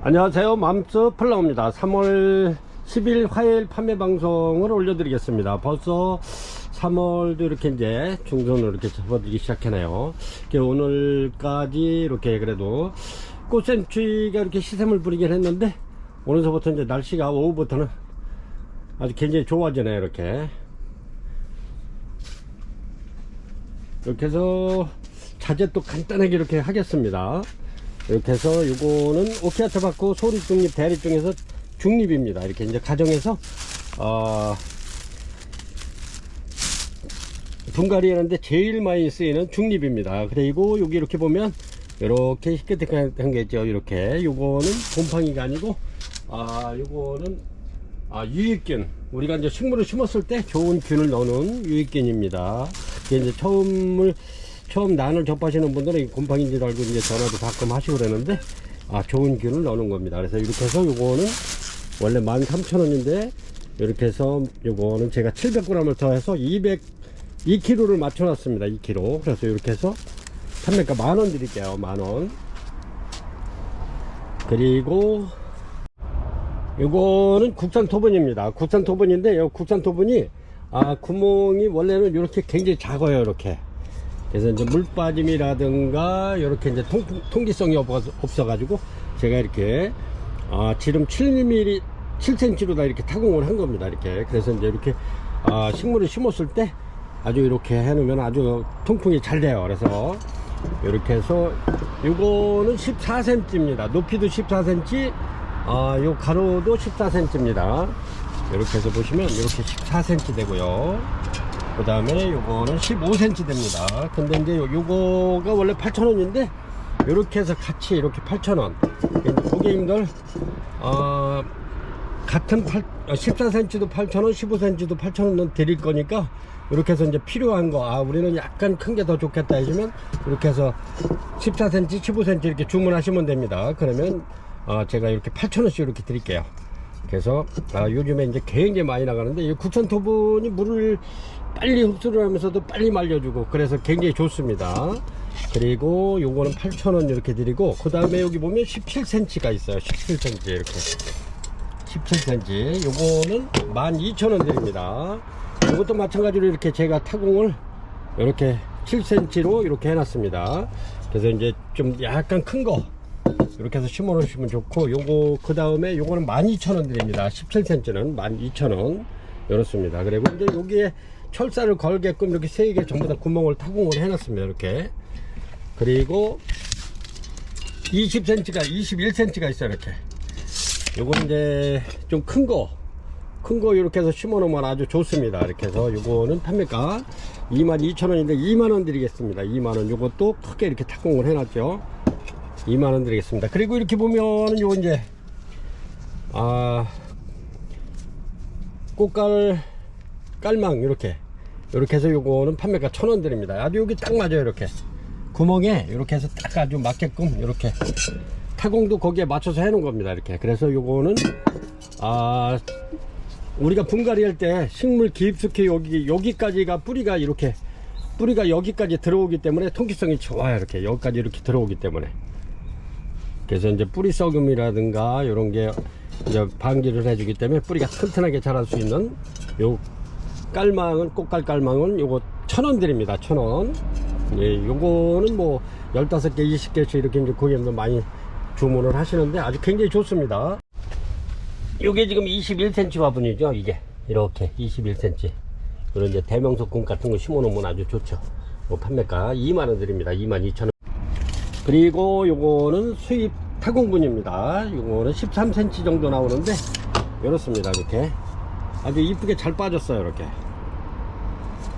안녕하세요. 맘스 플라워입니다. 3월 10일 화요일 판매 방송을 올려드리겠습니다. 벌써 3월도 이렇게 이제 중순으로 이렇게 접어들기 시작하네요. 오늘까지 이렇게 그래도 꽃샘추위가 이렇게 시샘을 부리긴 했는데, 오늘서부터 이제 날씨가 오후부터는 아주 굉장히 좋아지네요. 이렇게 해서 자재 또 간단하게 이렇게 하겠습니다. 이렇게 해서 요거는 오키아트 받고 소립 중립 대립 중에서 중립입니다. 이렇게 이제 가정에서 분갈이 하는데 제일 많이 쓰이는 중립입니다. 그리고 여기 이렇게 보면 이렇게 희끗희끗한 게 있죠. 이렇게 요거는 곰팡이가 아니고 요거는 유익균, 우리가 이제 식물을 심었을 때 좋은 균을 넣는 유익균입니다. 이게 이제 처음 난을 접하시는 분들은 곰팡이인 줄 알고 이제 전화도 가끔 하시고 그러는데, 좋은 균을 넣는 겁니다. 그래서 이렇게 해서 요거는 원래 13,000원인데, 이렇게 해서 요거는 제가 700g을 더해서 2kg를 맞춰 놨습니다. 2kg. 그래서 이렇게 해서 판매가 10,000원 드릴게요. 10,000원. 그리고 요거는 국산 토분입니다. 국산 토분인데, 요 국산 토분이 구멍이 원래는 이렇게 굉장히 작아요. 이렇게. 그래서 이제 물 빠짐이라든가 이렇게 이제 통기성이 없어가지고 제가 이렇게 지름 7cm로 다 이렇게 타공을 한 겁니다. 이렇게. 그래서 이제 이렇게 식물을 심었을 때 아주 이렇게 해놓으면 아주 통풍이 잘 돼요. 그래서 이렇게 해서 요거는 14cm입니다. 높이도 14cm, 요 가로도 14cm입니다. 이렇게 해서 보시면 이렇게 14cm 되고요. 그 다음에 요거는 15cm 됩니다. 근데 이제 요거가 원래 8,000원인데 요렇게 해서 같이 이렇게 8,000원. 고객님들 같은 14cm도 8,000원, 15cm도 8,000원 드릴 거니까, 이렇게 해서 이제 필요한 거, 우리는 약간 큰 게 더 좋겠다 하시면 이렇게 해서 14cm, 15cm 이렇게 주문하시면 됩니다. 그러면 제가 이렇게 8,000원씩 이렇게 드릴게요. 그래서 요즘에 이제 굉장히 많이 나가는데, 이 국산 토분이 물을 빨리 흡수를 하면서도 빨리 말려주고, 그래서 굉장히 좋습니다. 그리고 요거는 8,000원 이렇게 드리고, 그 다음에 여기 보면 17cm가 있어요. 17cm 이렇게 17cm, 요거는 12,000원 드립니다. 이것도 마찬가지로 이렇게 제가 타공을 이렇게 7cm로 이렇게 해놨습니다. 그래서 이제 좀 약간 큰 거 이렇게 해서 심어 놓으시면 좋고, 요거 그 다음에 요거는 12,000원 드립니다. 17cm는 12,000원 이렇습니다. 그리고 이제 여기에 철사를 걸게끔 이렇게 3개 전부 다 구멍을 타공을 해놨습니다. 이렇게. 그리고 20cm가 21cm가 있어요. 이렇게. 요거는 이제 좀 큰 거 이렇게 해서 심어 놓으면 아주 좋습니다. 이렇게 해서 요거는 판매가 22,000원인데 2만원 드리겠습니다. 2만원. 요것도 크게 이렇게 타공을 해놨죠. 2만원 드리겠습니다. 그리고 이렇게 보면 요 이제 깔망 이렇게 해서 요거는 판매가 1,000원 드립니다. 아주 여기 딱 맞아요. 이렇게 구멍에 이렇게 해서 딱 아주 맞게끔 이렇게 타공도 거기에 맞춰서 해 놓은 겁니다. 이렇게. 그래서 요거는 우리가 분갈이 할 때 식물 깊숙이 여기까지가 뿌리가 여기까지 들어오기 때문에 통기성이 좋아요. 이렇게 여기까지 이렇게 들어오기 때문에. 그래서 이제 뿌리 썩음이라든가 이런 게 이제 방지를 해주기 때문에 뿌리가 튼튼하게 자랄 수 있는 요 깔망은, 꽃갈 깔망은 요거 1,000원 드립니다. 1,000원. 예, 요거는 뭐 15개, 20개씩 이렇게 이제 고객님들 많이 주문을 하시는데 아주 굉장히 좋습니다. 요게 지금 21cm 화분이죠. 이게 이렇게 21cm. 그런 이제 대명석군 같은 거 심어 놓으면 아주 좋죠. 판매가 2만원 드립니다. 22,000원. 그리고 요거는 수입 타공분입니다. 요거는 13cm 정도 나오는데 이렇습니다. 이렇게 아주 이쁘게 잘 빠졌어요. 이렇게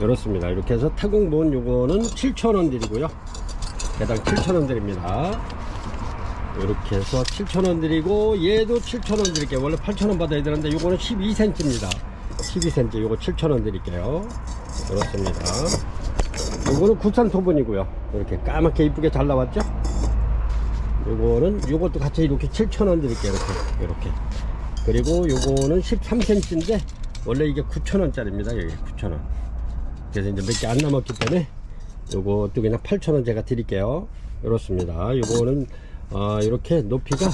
이렇습니다. 이렇게 해서 타공분 요거는 7,000원 드리고요. 개당 7,000원 드립니다. 이렇게 해서 7,000원 드리고, 얘도 7,000원 드릴게요. 원래 8,000원 받아야 되는데 요거는 12cm입니다 12cm. 요거 7,000원 드릴게요. 그렇습니다. 요거는 국산 토분이고요. 이렇게 까맣게 이쁘게 잘 나왔죠. 요것도 같이 이렇게 7,000원 드릴게요. 이렇게. 그리고 요거는 13cm인데 원래 이게 9,000원짜리입니다. 여기 9,000원. 그래서 이제 몇 개 안 남았기 때문에 요것도 그냥 8,000원 제가 드릴게요. 이렇습니다. 요거는 이렇게 높이가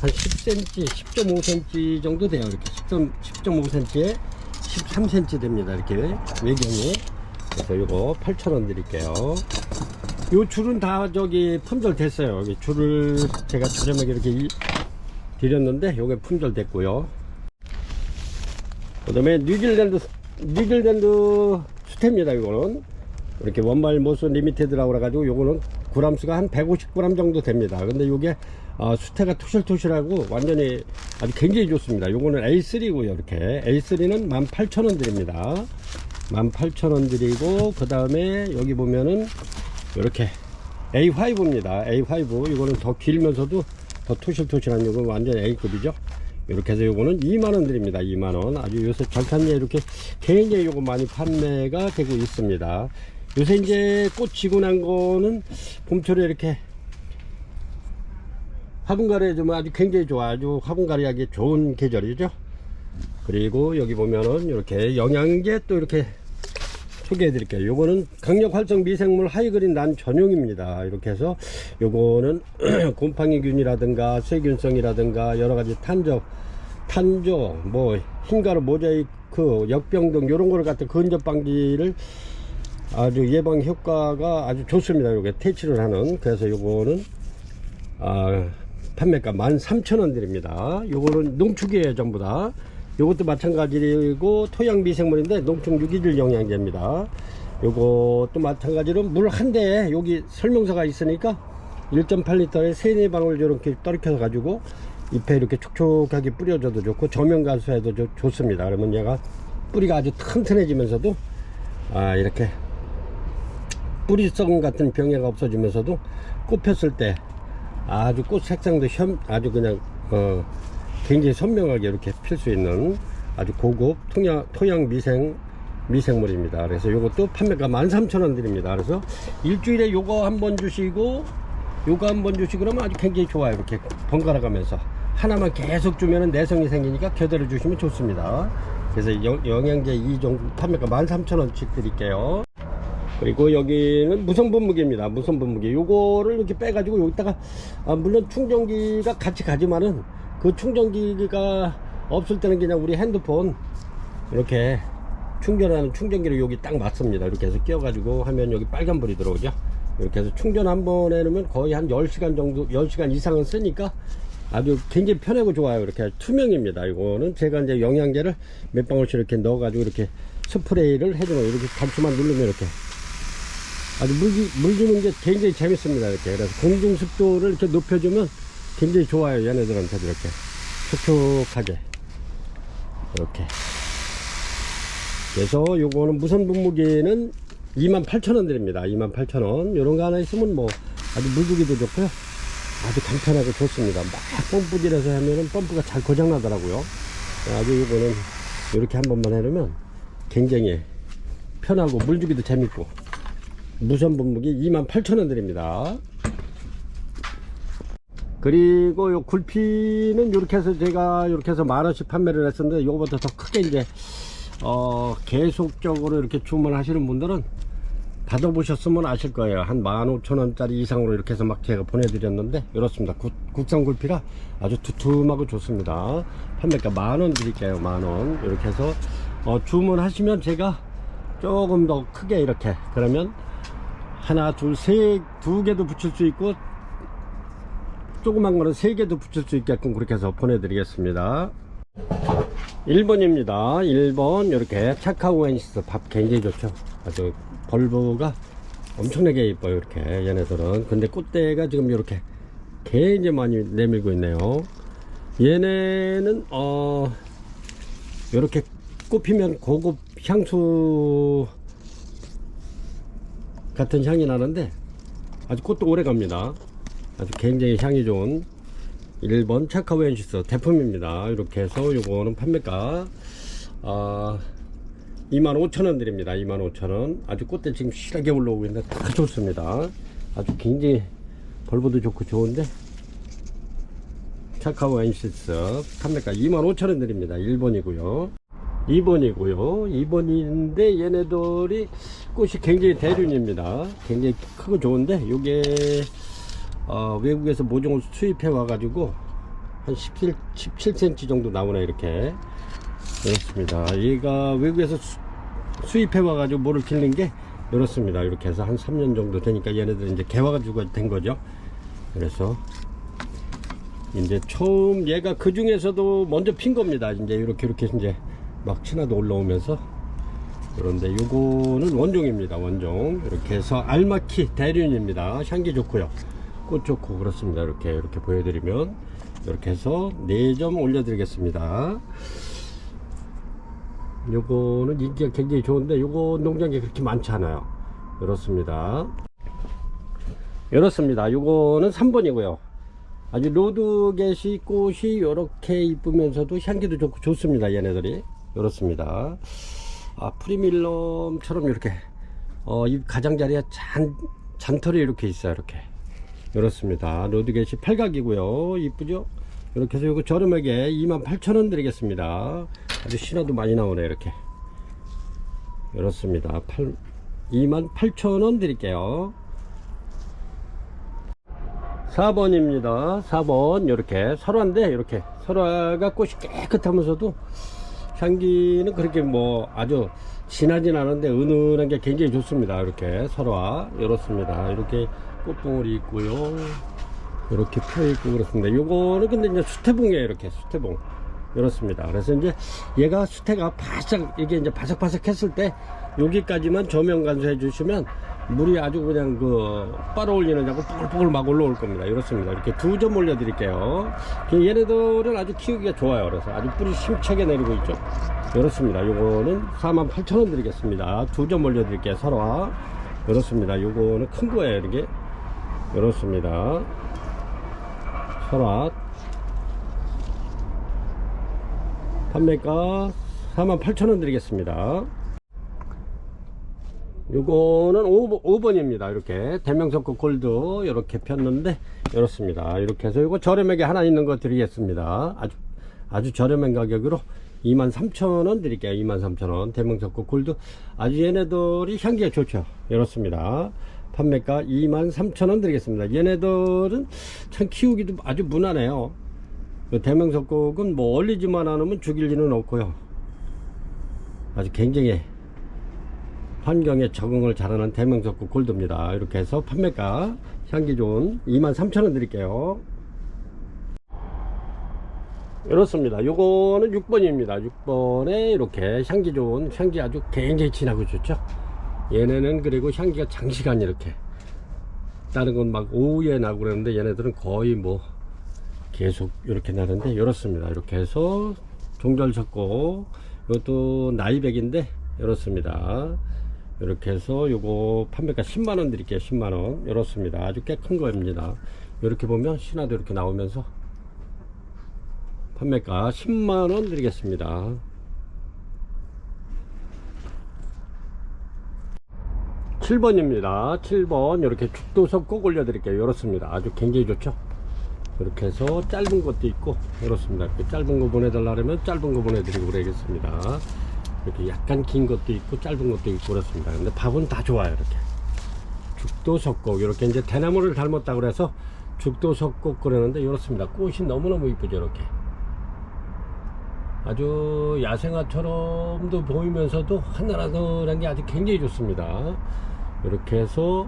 한 10cm, 10.5cm 정도 돼요. 이렇게 10.5cm에 13cm 됩니다. 이렇게 외경이. 그래서 요거 8,000원 드릴게요. 요 줄은 다 저기 품절 됐어요. 여기 줄을 제가 저렴하게 이렇게 드렸는데 요게 품절 됐고요. 그 다음에 뉴질랜드 수태입니다. 이거는 이렇게 원마일 모스 리미티드라고 그래가지고 요거는 g수가 한 150g 정도 됩니다. 근데 요게 수태가 토실토실하고 완전히 아주 굉장히 좋습니다. 요거는 A3고요. 이렇게 A3는 18,000원 드립니다. 18,000원 드리고, 그 다음에 여기 보면은 이렇게 A5입니다. A5 이거는 더 길면서도 더 토실토실한 요거 완전 A급이죠. 이렇게 해서 요거는 2만원 드립니다. 2만원. 아주 요새 절찬리에 이렇게 굉장히 요거 많이 판매가 되고 있습니다. 요새 이제 꽃 지고 난 거는 봄철에 이렇게 화분가리에 좀 아주 굉장히 좋아. 아주 화분가리하기 좋은 계절이죠. 그리고 여기 보면은 이렇게 영양제 또 이렇게 소개해 드릴게요. 요거는 강력 활성 미생물 하이그린 난 전용입니다. 이렇게 해서 요거는 곰팡이균이라든가 세균성이라든가 여러가지 탄저 뭐 흰가루 모자이크 역병 등 요런 거를 갖다 근접 방지를 아주 예방 효과가 아주 좋습니다. 요게 퇴치를 하는. 그래서 요거는 판매가 13,000원 드립니다. 요거는 농축이에요. 전부 다. 요것도 마찬가지고 토양 미생물인데 농축 유기질 영양제입니다. 요것도 마찬가지로 물 한 대에 여기 설명서가 있으니까 1.8리터에 3-4방울 이렇게 떨어져 가지고 잎에 이렇게 촉촉하게 뿌려줘도 좋고 저면 가수해도 좋습니다. 그러면 얘가 뿌리가 아주 튼튼해지면서도 이렇게 뿌리성 같은 병해가 없어지면서도 꽃 폈을 때 아주 꽃 색상도 아주 그냥 굉장히 선명하게 이렇게 필 수 있는 아주 고급 토양 미생물입니다. 그래서 요것도 판매가 13,000원 드립니다. 그래서 일주일에 요거 한번 주시고 요거 한번 주시고 그러면 아주 굉장히 좋아요. 이렇게 번갈아 가면서 하나만 계속 주면은 내성이 생기니까 교대로 주시면 좋습니다. 그래서 영양제 2종 판매가 13,000원씩 드릴게요. 그리고 여기는 무선분무기입니다. 무선분무기 요거를 이렇게 빼가지고 여기다가 물론 충전기가 같이 가지만은 그 충전기가 없을 때는 그냥 우리 핸드폰 이렇게 충전하는 충전기를 여기 딱 맞습니다. 이렇게 해서 끼워가지고 하면 여기 빨간불이 들어오죠. 이렇게 해서 충전 한 번에 넣으면 거의 한 10시간 정도 10시간 이상은 쓰니까 아주 굉장히 편하고 좋아요. 이렇게 투명입니다. 이거는 제가 이제 영양제를 몇 방울씩 이렇게 넣어가지고 이렇게 스프레이를 해주는 이렇게 단추만 누르면 이렇게 아주 물 주는 게 굉장히 재밌습니다. 이렇게 그래서 공중 습도를 이렇게 높여주면 굉장히 좋아요. 얘네들한테도 이렇게 촉촉하게 이렇게. 그래서 요거는 무선 분무기는 28,000원 드립니다. 28,000원. 요런 거 하나 있으면 뭐 아주 물 주기도 좋고요. 아주 간편하고 좋습니다. 막 펌프질해서 하면은 펌프가 잘 고장나더라고요. 아주 요거는 이렇게 한 번만 해놓으면 굉장히 편하고 물 주기도 재밌고. 무선 분무기 28,000원 드립니다. 그리고 요 굴피는 이렇게 해서 제가 이렇게 해서 10,000원씩 판매를 했었는데 요거보다 더 크게 이제 계속적으로 이렇게 주문하시는 분들은 받아보셨으면 아실 거예요. 한 15,000원짜리 이상으로 이렇게 해서 막 제가 보내드렸는데 이렇습니다. 국산 굴피라 아주 두툼하고 좋습니다. 판매가 10,000원 드릴게요. 10,000원. 이렇게 해서 주문하시면 제가 조금 더 크게 이렇게 그러면 하나 두 개도 붙일 수 있고 조그만 거는 3개도 붙일 수 있게끔 그렇게 해서 보내드리겠습니다. 1번입니다. 1번 이렇게 차카오엔시스 밥 굉장히 좋죠. 아주 벌브가 엄청나게 예뻐요. 이렇게 얘네들은. 근데 꽃대가 지금 이렇게 굉장히 많이 내밀고 있네요. 얘네는 이렇게 꽃피면 고급 향수 같은 향이 나는데 아주 꽃도 오래 갑니다. 아주 굉장히 향이 좋은 1번 차카오엔시스 대품입니다. 이렇게 해서 요거는 판매가 25,000원 드립니다. 25,000원. 아주 꽃대 지금 실하게 올라오고 있는데 다 좋습니다. 아주 굉장히 벌브도 좋고 좋은데 차카오엔시스 판매가 25,000원 드립니다. 1번이고요 2번이고요 2번인데 얘네들이 꽃이 굉장히 대륜입니다. 굉장히 크고 좋은데 요게 외국에서 모종을 수입해 와가지고 한 17cm 정도 나오네. 이렇게 이렇습니다. 얘가 외국에서 수입해 와가지고 모를 길는 게 이렇습니다. 이렇게 해서 한 3년 정도 되니까 얘네들 이제 개화가 된 거죠. 그래서 이제 처음 얘가 그 중에서도 먼저 핀 겁니다. 이제 이렇게 이제 막 친화도 올라오면서. 그런데 요거는 원종입니다. 원종. 이렇게 해서 알마키 대륜입니다. 향기 좋고요, 꽃 좋고 그렇습니다. 이렇게 보여드리면 이렇게 해서 4점 올려드리겠습니다. 요거는 인기가 굉장히 좋은데 요거 농장이 그렇게 많지 않아요. 이렇습니다. 요거는 3번이고요 아주 로드겟이 꽃이 이렇게 이쁘면서도 향기도 좋고 좋습니다. 얘네들이 이렇습니다. 프리밀럼처럼 이렇게 이 가장자리에 잔털이 이렇게 있어요. 이렇습니다. 로드겟이 팔각이고요. 이쁘죠? 이렇게 해서 이거 저렴하게 28,000원 드리겠습니다. 아주 신화도 많이 나오네. 이렇습니다. 28,000원 드릴게요. 4번입니다. 4번 이렇게 설화인데, 이렇게 설화가 꽃이 깨끗하면서도 향기는 그렇게 뭐 아주 진하진 않은데 은은한 게 굉장히 좋습니다. 이렇게 설화 이렇습니다. 이렇게 꽃봉오리 있고요, 이렇게 펴 있고 그렇습니다. 요거는 근데 이제 수태봉이에요. 이렇게 수태봉 이렇습니다. 그래서 이제 얘가 수태가 이게 이제 바삭바삭 했을 때 여기까지만 조명 간수해 주시면 물이 아주 그냥 빨아올리는 자고 뽀글뽀글 막 올라올 겁니다. 이렇습니다. 이렇게 2점 올려 드릴게요. 얘네들은 아주 키우기가 좋아요. 그래서 아주 뿌리 힘차게 내리고 있죠. 이렇습니다. 요거는 48,000원 드리겠습니다. 2점 올려 드릴게요. 설화 이렇습니다. 요거는 큰 거예요. 이렇게 이렇습니다. 설화 판매가 48,000원 드리겠습니다. 요거는 5번입니다. 이렇게 대명석꽃 골드 이렇게 폈는데 이렇습니다. 이렇게 해서 요거 저렴하게 하나 있는 거 드리겠습니다. 아주 저렴한 가격으로 23,000원 드릴게요. 23,000원 대명석꽃 골드. 아주 얘네들이 향기가 좋죠. 이렇습니다. 판매가 23,000원 드리겠습니다. 얘네들은 참 키우기도 아주 무난해요. 대명석꽃은 뭐 얼리지만 않으면 죽일 일은 없고요, 아주 굉장히 환경에 적응을 잘하는 대명석꽃 골드입니다. 이렇게 해서 판매가 향기 좋은 23,000원 드릴게요. 이렇습니다. 요거는 6번입니다. 6번에 이렇게 향기 좋은, 향기 아주 굉장히 진하고 좋죠. 얘네는 그리고 향기가 장시간 이렇게, 다른 건 막 오후에 나고 그러는데 얘네들은 거의 뭐 계속 이렇게 나는데 이렇습니다. 이렇게 해서 종절 섞고, 이것도 나이백인데 이렇습니다. 이렇게 해서 요거 판매가 10만원 드릴게요. 10만원 이렇습니다. 아주 꽤 큰 거입니다. 이렇게 보면 신화도 이렇게 나오면서 판매가 10만원 드리겠습니다. 7번입니다. 7번 이렇게 죽도석 꼭 올려드릴게요. 이렇습니다. 아주 굉장히 좋죠. 이렇게 해서 짧은 것도 있고 이렇습니다. 이렇게 짧은 거 보내달라면 짧은 거 보내드리고 그러겠습니다. 이렇게 약간 긴 것도 있고 짧은 것도 있고 그렇습니다. 근데 밥은 다 좋아요. 이렇게 죽도석곡, 이렇게 이제 대나무를 닮았다고 그래서 죽도석곡 그러는데 이렇습니다. 꽃이 너무너무 이쁘죠. 이렇게 아주 야생화처럼도 보이면서도 하늘하늘한 게 아주 굉장히 좋습니다. 이렇게 해서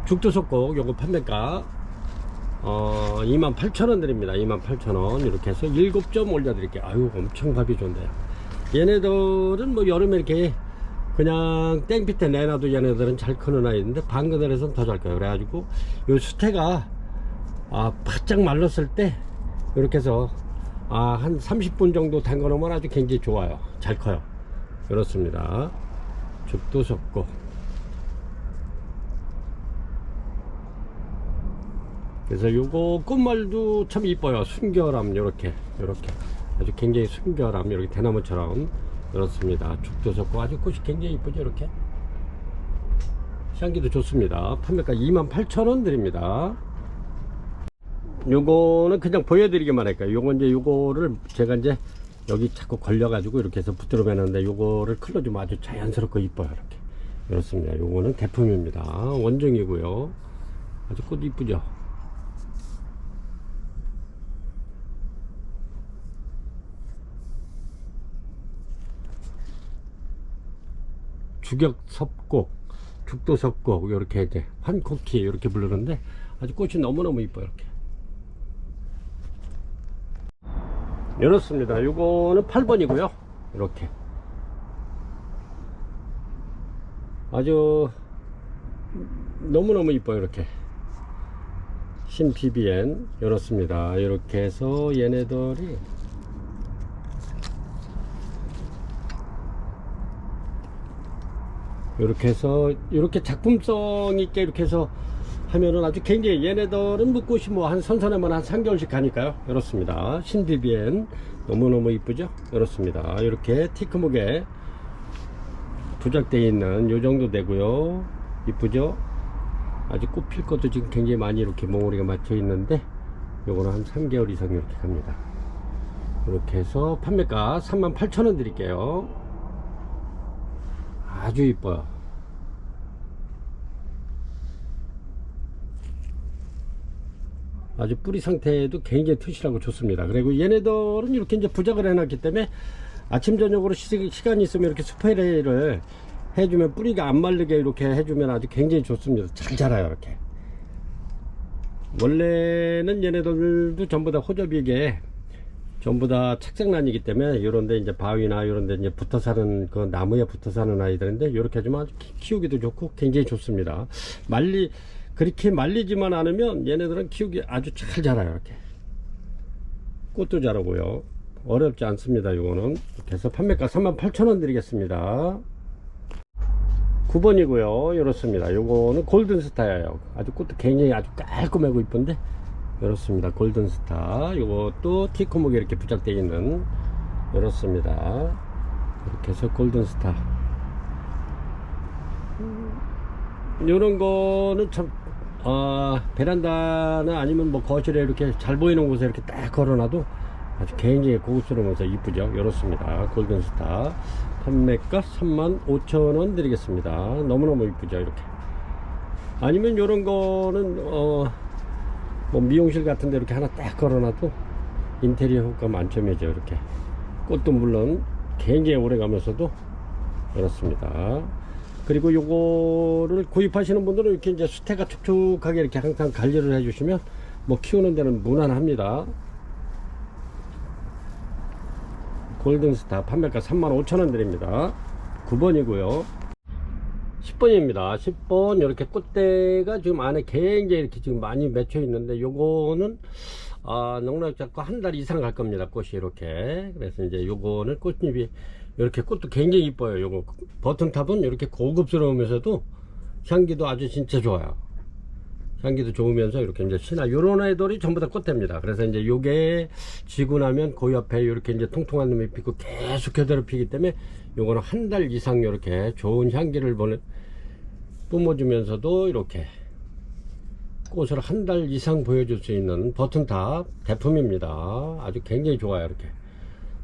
죽도석곡 요거 판매가 28,000원 드립니다. 28,000원. 이렇게 해서 7점 올려드릴게요. 아유, 엄청 밥이 좋은데요. 얘네들은 뭐 여름에 이렇게 그냥 땡빛에 내놔도 얘네들은 잘 크는 아이인데 방그늘에서는 더 잘 커요. 그래가지고 요 수태가 바짝 말랐을 때 이렇게 해서 한 30분 정도 담궈놓으면 아주 굉장히 좋아요. 잘 커요. 그렇습니다. 죽도석고 그래서 요거 꽃말도 참 이뻐요. 순결함 요렇게 아주 굉장히 순결함, 이렇게 대나무처럼 그렇습니다. 죽도석고 아주 꽃이 굉장히 이쁘죠. 이렇게 향기도 좋습니다. 판매가 28,000원 드립니다. 요거는 그냥 보여드리기만 할까요? 요거 이제 요거를 제가 이제 여기 자꾸 걸려가지고 이렇게 해서 붙들어 매는데 요거를 클로즈면 아주 자연스럽고 이뻐요. 이렇게 그렇습니다. 요거는 대품입니다. 원종이고요. 아주 꽃 이쁘죠. 주격섭곡, 죽도섭곡, 이렇게 이제 환코키 이렇게 부르는데 아주 꽃이 너무너무 이뻐요. 이렇게 이렇습니다. 요거는 8번이고요 이렇게 아주 너무너무 이뻐요. 이렇게 신PBN 이렇습니다. 이렇게 해서 얘네들이 이렇게 해서 이렇게 작품성 있게 이렇게 해서 하면은 아주 굉장히 얘네들은 묵꽃이 뭐 한 선선하면 한 3개월씩 가니까요. 이렇습니다. 신PBN 너무너무 이쁘죠. 이렇습니다. 이렇게 티크목에 부착되어 있는 요 정도 되고요. 이쁘죠. 아직 꽃 필 것도 지금 굉장히 많이 이렇게 몽우리가 맞춰 있는데 요거는 한 3개월 이상 이렇게 갑니다. 이렇게 해서 판매가 38,000원 드릴게요. 아주 이뻐요. 아주 뿌리 상태도 굉장히 튼실하고 좋습니다. 그리고 얘네들은 이렇게 이제 부착을 해놨기 때문에 아침 저녁으로 시간이 있으면 이렇게 스프레이를 해주면 뿌리가 안 마르게 이렇게 해주면 아주 굉장히 좋습니다. 잘 자라요. 이렇게 원래는 얘네들도 전부 다 호접이게 전부 다 착색란이기 때문에 이런데 이제 바위나 이런데 이제 붙어 사는 그 나무에 붙어 사는 아이들인데 이렇게 해주면 아주 키우기도 좋고 굉장히 좋습니다. 그렇게 말리지만 않으면 얘네들은 키우기 아주 잘 자라요. 이렇게 꽃도 자라고요. 어렵지 않습니다. 이거는 이렇게 해서 판매가 38,000원 드리겠습니다. 9번이고요 이렇습니다. 요거는 골든스타예요. 아주 꽃도 굉장히 아주 깔끔하고 이쁜데 이렇습니다. 골든스타 요것도 티코목에 이렇게 부착되어 있는 이렇습니다. 이렇게 해서 골든스타 요런 거는 참 베란다나 아니면 뭐 거실에 이렇게 잘 보이는 곳에 이렇게 딱 걸어놔도 아주 굉장히 고급스러우면서 이쁘죠. 이렇습니다. 골든스타 판매가 35,000원 드리겠습니다. 너무너무 이쁘죠. 이렇게 아니면 요런 거는 뭐 미용실 같은데 이렇게 하나 딱 걸어놔도 인테리어 효과 만점이죠. 이렇게 꽃도 물론 굉장히 오래 가면서도 그렇습니다. 그리고 요거를 구입하시는 분들은 이렇게 이제 수태가 촉촉하게 이렇게 항상 관리를 해주시면 뭐 키우는 데는 무난합니다. 골든스타 판매가 35,000원 드립니다. 9번이고요 10번입니다 10번 이렇게 꽃대가 지금 안에 굉장히 이렇게 지금 많이 맺혀 있는데 요거는 농락 잡고 한 달 이상 갈 겁니다. 꽃이 이렇게. 그래서 이제 요거는 꽃잎이 이렇게 꽃도 굉장히 이뻐요. 요거 버튼탑은 이렇게 고급스러우면서도 향기도 아주 진짜 좋아요. 향기도 좋으면서 이렇게 이제 요런 애들이 전부 다 꽃대입니다. 그래서 이제 요게 지고 나면 그 옆에 이렇게 이제 통통한 놈이 피고 계속 그대로 피기 때문에 요거는 한 달 이상 이렇게 좋은 향기를 뿜어주면서도 이렇게 꽃을 한 달 이상 보여줄 수 있는 버튼탑 대품입니다. 아주 굉장히 좋아요. 이렇게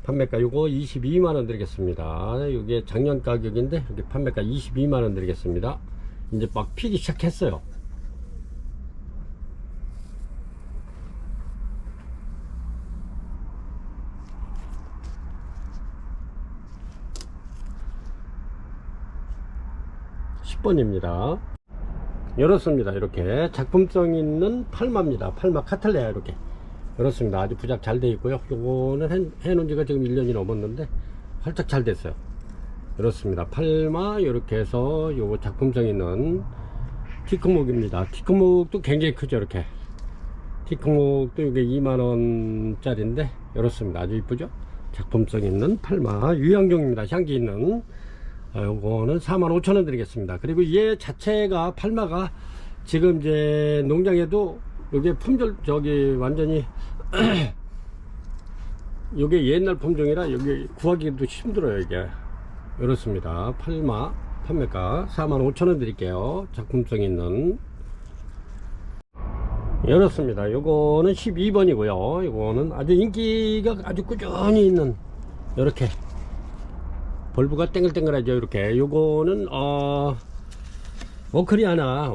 판매가 요거 22만원 드리겠습니다. 이게 작년 가격인데 이렇게 판매가 22만원 드리겠습니다. 이제 막 피기 시작했어요. 번입니다. 이렇습니다. 이렇게 작품성 있는 팔마입니다. 팔마 카틀레아 이렇게 이렇습니다. 아주 부작 잘 되어 있고요. 요거는 해놓은 지가 지금 1년이 넘었는데 활짝 잘 됐어요. 이렇습니다. 팔마 이렇게 해서 요거 작품성 있는 티크목입니다. 티크목도 굉장히 크죠. 이렇게 티크목도 이게 2만원 짜리인데 이렇습니다. 아주 이쁘죠. 작품성 있는 팔마 유향종입니다. 향기 있는 요거는 45,000원 드리겠습니다. 그리고 얘 자체가 팔마가 지금 이제 농장에도 요게 품절 완전히 요게 옛날 품종이라 여기 구하기도 힘들어요. 이게 이렇습니다. 팔마 판매가 45,000원 드릴게요. 작품성 있는 이렇습니다. 요거는 12번이고요 요거는 아주 인기가 아주 꾸준히 있는 이렇게 벌브가 땡글땡글하죠. 이렇게 요거는 워크리아나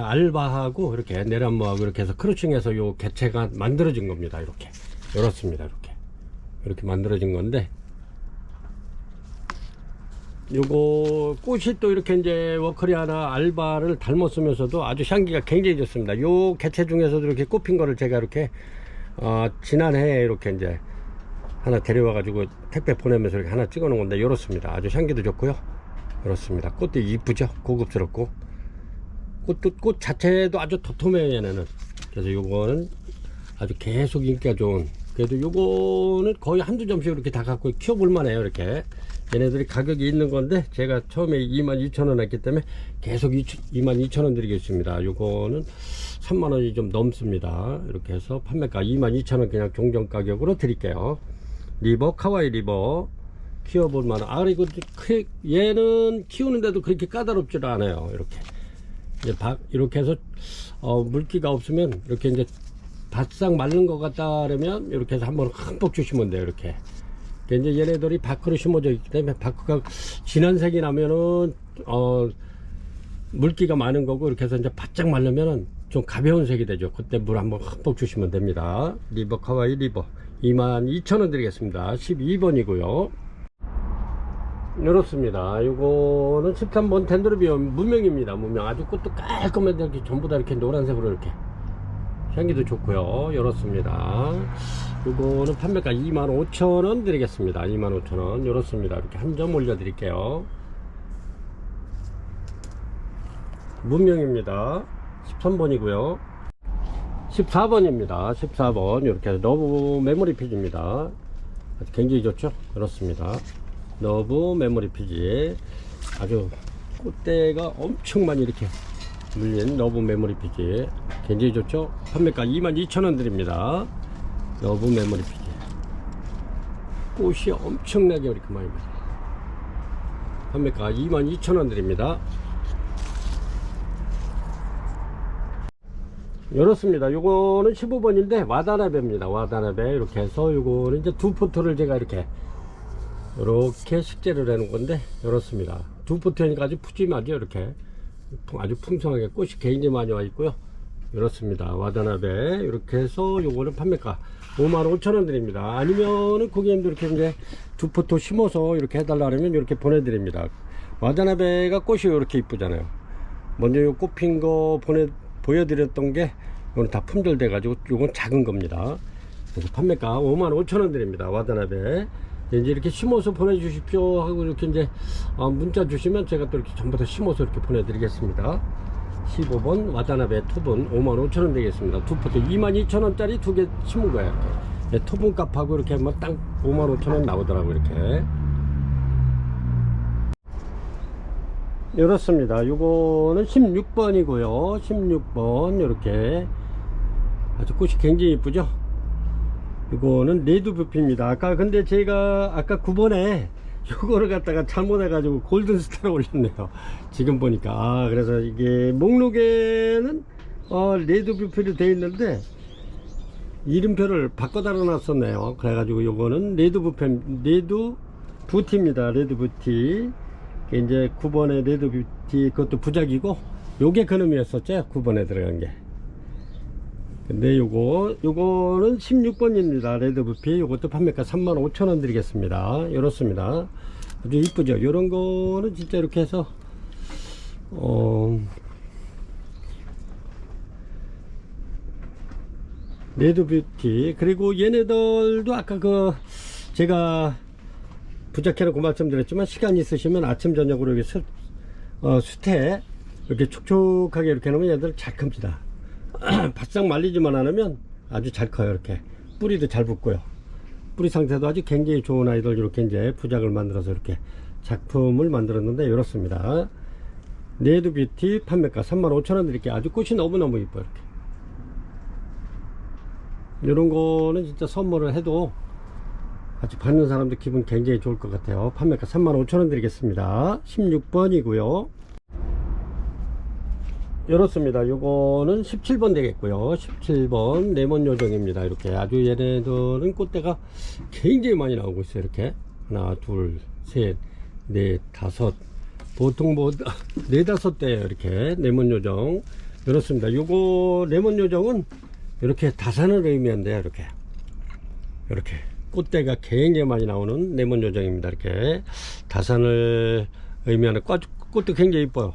알바하고 이렇게 내란모하고 이렇게 해서 크루칭해서 요 개체가 만들어진 겁니다. 이렇게 이렇습니다. 이렇게 만들어진 건데 요거 꽃이 또 이렇게 이제 워커리아나 알바를 닮았으면서도 아주 향기가 굉장히 좋습니다. 요 개체 중에서도 이렇게 꽃핀 거를 제가 이렇게 지난해에 이렇게 이제 하나 데려와 가지고 택배 보내면서 이렇게 하나 찍어 놓은 건데 이렇습니다. 아주 향기도 좋고요. 이렇습니다. 꽃도 이쁘죠. 고급스럽고 꽃 자체도 아주 도톰해요, 얘네는. 그래서 요거는 아주 계속 인기가 좋은, 그래도 요거는 거의 한두 점씩 이렇게 다 갖고 키워볼 만해요. 이렇게 얘네들이 가격이 있는 건데 제가 처음에 22,000원 했기 때문에 계속 22,000원 드리겠습니다. 요거는 3만원이 좀 넘습니다. 이렇게 해서 판매가 22,000원 그냥 종전 가격으로 드릴게요. 리버, 카와이 리버 키워볼 만한. 그리고 얘는 키우는데도 그렇게 까다롭지도 않아요. 이렇게 이제 이렇게 해서 물기가 없으면 이렇게 이제 바싹 마른 것 같다 그러면 이렇게 해서 한번 흠뻑 주시면 돼요. 이렇게 이제 얘네들이 밖으로 심어져 있기 때문에 밖가 진한 색이 나면은 물기가 많은 거고, 이렇게 해서 이제 바짝 마르면은 좀 가벼운 색이 되죠. 그때 물 한번 흠뻑 주시면 됩니다. 리버, 카와이 리버 22,000원 드리겠습니다. 12번이고요 이렇습니다. 요거는 13번 덴드로비움 문명입니다. 문명 아주 꽃도 깔끔한데 이렇게 전부 다 이렇게 노란색으로 이렇게 향기도 좋고요. 이렇습니다. 요거는 판매가 25,000원 드리겠습니다. 25,000원 이렇습니다. 이렇게 한 점 올려 드릴게요. 문명입니다. 13번이고요 14번입니다 14번 이렇게 러브 메모리 피지입니다. 굉장히 좋죠. 그렇습니다. 러브 메모리 피지 아주 꽃대가 엄청 많이 이렇게 물린 러브 메모리 피지 굉장히 좋죠. 판매가 22,000원 드립니다. 러브 메모리 피지 꽃이 엄청나게 이렇게 많이 물려. 판매가 22,000원 드립니다. 이렇습니다. 요거는 15번인데 와다나베입니다. 와다나베 이렇게 해서 요거는 이제 두 포트를 제가 이렇게 식재를 해놓은 건데 이렇습니다. 두 포트니까 아주 푸짐하죠. 이렇게 아주 풍성하게 꽃이 굉장히 많이 와 있고요. 이렇습니다. 와다나베 이렇게 해서 요거는 판매가 55,000원 드립니다. 아니면은 고객님들 이렇게 이제 두 포트 심어서 이렇게 해달라 하면 이렇게 보내드립니다. 와다나베가 꽃이 이렇게 이쁘잖아요. 먼저 요 꽃핀 거 보여드렸던 게 이건 다 품절돼 가지고 요건 작은 겁니다. 그래서 판매가 55,000원 드립니다. 와다나베 이제 이렇게 심어서 보내주십시오 하고 이렇게 이제 문자 주시면 제가 또 이렇게 전부 다 심어서 이렇게 보내드리겠습니다. 15번 와다나베 토분 55,000원 되겠습니다. 두 포트 22,000원짜리 두 개 심은 거예요. 이렇게. 토분 값하고 이렇게 하면 딱 55,000원 나오더라고요. 이렇게 이렇습니다. 요거는 16번이고요 16번 이렇게 아주 꽃이 굉장히 이쁘죠. 이거는 레드부피입니다. 아까 근데 제가 아까 9번에 요거를 갖다가 잘못해 가지고 골든스타를 올렸네요. 지금 보니까 그래서 이게 목록에는 레드부피로 되어 있는데 이름표를 바꿔 달아 놨었네요. 그래가지고 요거는 레드부티입니다. 레드부티 이제 9번에 레드뷰티 그것도 부작이고 요게 그놈이었었죠. 9번에 들어간 게. 근데 요거는 16번입니다. 레드뷰티 요것도 판매가 35,000원 드리겠습니다. 이렇습니다. 아주 이쁘죠. 요런 거는 진짜 이렇게 해서 레드뷰티 그리고 얘네들도 아까 제가 부작해놓고 말씀드렸지만 시간이 있으시면 아침 저녁으로 이렇게 숯에 이렇게 촉촉하게 이렇게 놓으면 얘들 잘 큽니다. 바싹 말리지만 않으면 아주 잘 커요. 이렇게 뿌리도 잘 붙고요. 뿌리 상태도 아주 굉장히 좋은 아이들 이렇게 이제 부작을 만들어서 이렇게 작품을 만들었는데 이렇습니다. 레드뷰티 판매가 35,000원 드릴게요. 아주 꽃이 너무너무 이뻐요. 이렇게 이런 거는 진짜 선물을 해도 같이 받는 사람도 기분 굉장히 좋을 것 같아요. 판매가 35,000원 드리겠습니다. 16번이고요 이렇습니다. 요거는 17번 되겠고요 17번 레몬 요정입니다. 이렇게 아주 얘네들은 꽃대가 굉장히 많이 나오고 있어요. 이렇게 하나 둘 셋 넷 다섯 보통 뭐 4~5대예요. 이렇게 레몬 요정 이렇습니다. 요거 레몬 요정은 이렇게 다산을 의미한대요. 이렇게 꽃대가 굉장히 많이 나오는 레몬 요정입니다. 이렇게 다산을 의미하는 꽃도 굉장히 이뻐요.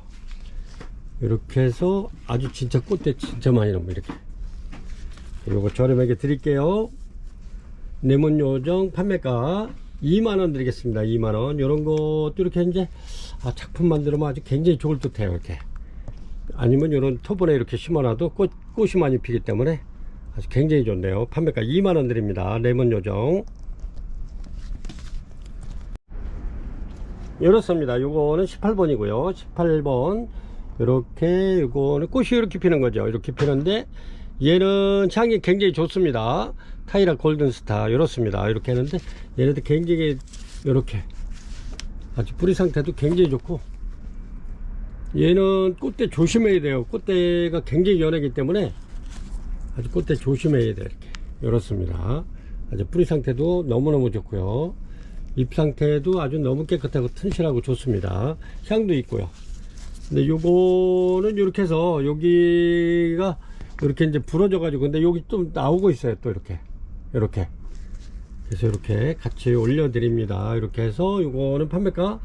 이렇게 해서 아주 진짜 꽃대 진짜 많이 나옵니다. 이렇게. 요거 저렴하게 드릴게요. 레몬 요정 판매가 2만원 드리겠습니다. 2만원. 요런 것도 이렇게 이제 작품 만들면 아주 굉장히 좋을 듯 해요. 이렇게. 아니면 요런 토분에 이렇게 심어놔도 꽃이 많이 피기 때문에 아주 굉장히 좋네요. 판매가 2만원 드립니다. 레몬 요정. 이렇습니다. 요거는 18번이고요. 18번. 이렇게 요거는 꽃이 이렇게 피는 거죠. 이렇게 피는데 얘는 향이 굉장히 좋습니다. 카이라 골든스타 이렇습니다. 이렇게 하는데 얘네도 굉장히 이렇게 아주 뿌리 상태도 굉장히 좋고, 얘는 꽃대 조심해야 돼요. 꽃대가 굉장히 연하기 때문에 아주 꽃대 조심해야 돼요. 이렇게 이렇습니다. 아주 뿌리 상태도 너무너무 좋고요. 잎 상태도 아주 너무 깨끗하고 튼실하고 좋습니다. 향도 있고요. 근데 요거는 이렇게 해서 여기가 이렇게 이제 부러져 가지고, 근데 여기 좀 나오고 있어요. 또 이렇게 그래서 이렇게 같이 올려 드립니다. 이렇게 해서 요거는 판매가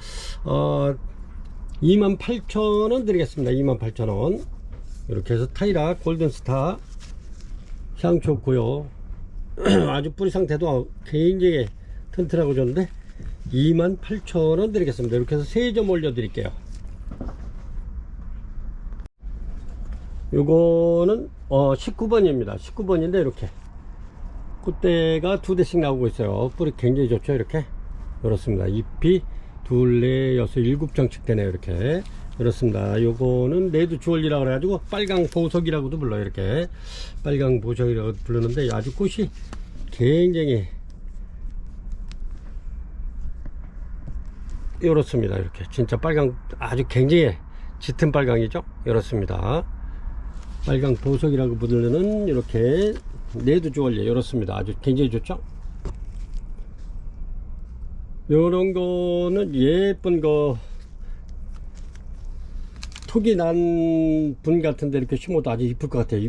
28,000원 드리겠습니다. 28,000원. 이렇게 해서 타이라 골든스타 향 좋고요. 아주 뿌리 상태도 굉장히 튼튼하고 좋은데 28,000원 드리겠습니다. 이렇게 해서 3점 올려 드릴게요. 요거는 19번입니다 19번인데 이렇게 꽃대가 2대씩 나오고 있어요. 뿌리 굉장히 좋죠. 이렇게 그렇습니다. 잎이 2, 4, 6, 7장씩 되네요. 이렇게 그렇습니다. 요거는 레드 주얼리라고 그래가지고 빨강 보석이라고도 불러요. 이렇게 빨강 보석이라고 부르는데 아주 꽃이 굉장히 이렇습니다. 이렇게 진짜 빨강, 아주 굉장히 짙은 빨강이죠. 이렇습니다. 빨강 보석이라고 부르는 이렇게 레드 주얼리 이렇습니다. 아주 굉장히 좋죠. 요런 거는 예쁜 거 톡이 난 분 같은데 이렇게 심어도 아주 이쁠 것 같아요.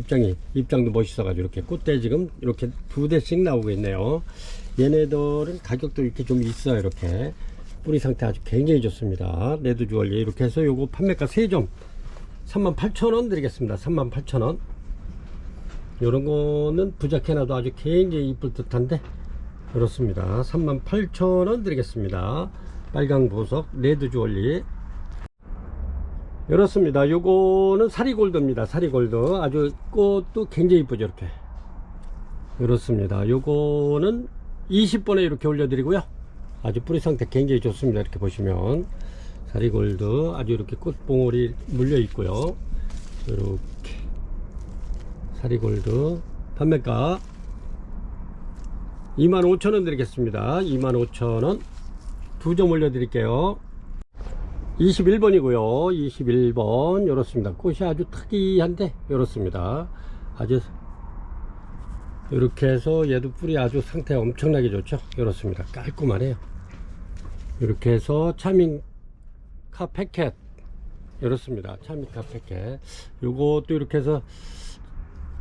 입장도 멋있어 가지고 이렇게 꽃대 지금 이렇게 2대씩 나오고 있네요. 얘네들은 가격도 이렇게 좀 있어요. 이렇게 뿌리 상태 아주 굉장히 좋습니다. 레드 주얼리. 이렇게 해서 요거 판매가 3점 38,000원 드리겠습니다. 38,000원. 요런 거는 부작해놔도 아주 굉장히 이쁠 듯한데 그렇습니다. 38,000원 드리겠습니다. 빨강 보석 레드 주얼리. 이렇습니다. 요거는 사리골드입니다. 사리골드. 아주 꽃도 굉장히 이쁘죠. 이렇게 이렇습니다. 요거는 20번에 이렇게 올려드리고요. 아주 뿌리 상태 굉장히 좋습니다. 이렇게 보시면 사리골드 아주 이렇게 꽃봉오리 물려 있고요. 이렇게 사리골드 판매가 25,000원 드리겠습니다. 25,000원 2점 올려 드릴게요. 21번이고요 21번 이렇습니다. 꽃이 아주 특이한데 이렇습니다. 아주 이렇게 해서 얘도 뿌리 아주 상태 엄청나게 좋죠. 이렇습니다. 깔끔하네요. 이렇게 해서 차밍카 패켓 이렇습니다. 차밍카 패켓 요것도 이렇게 해서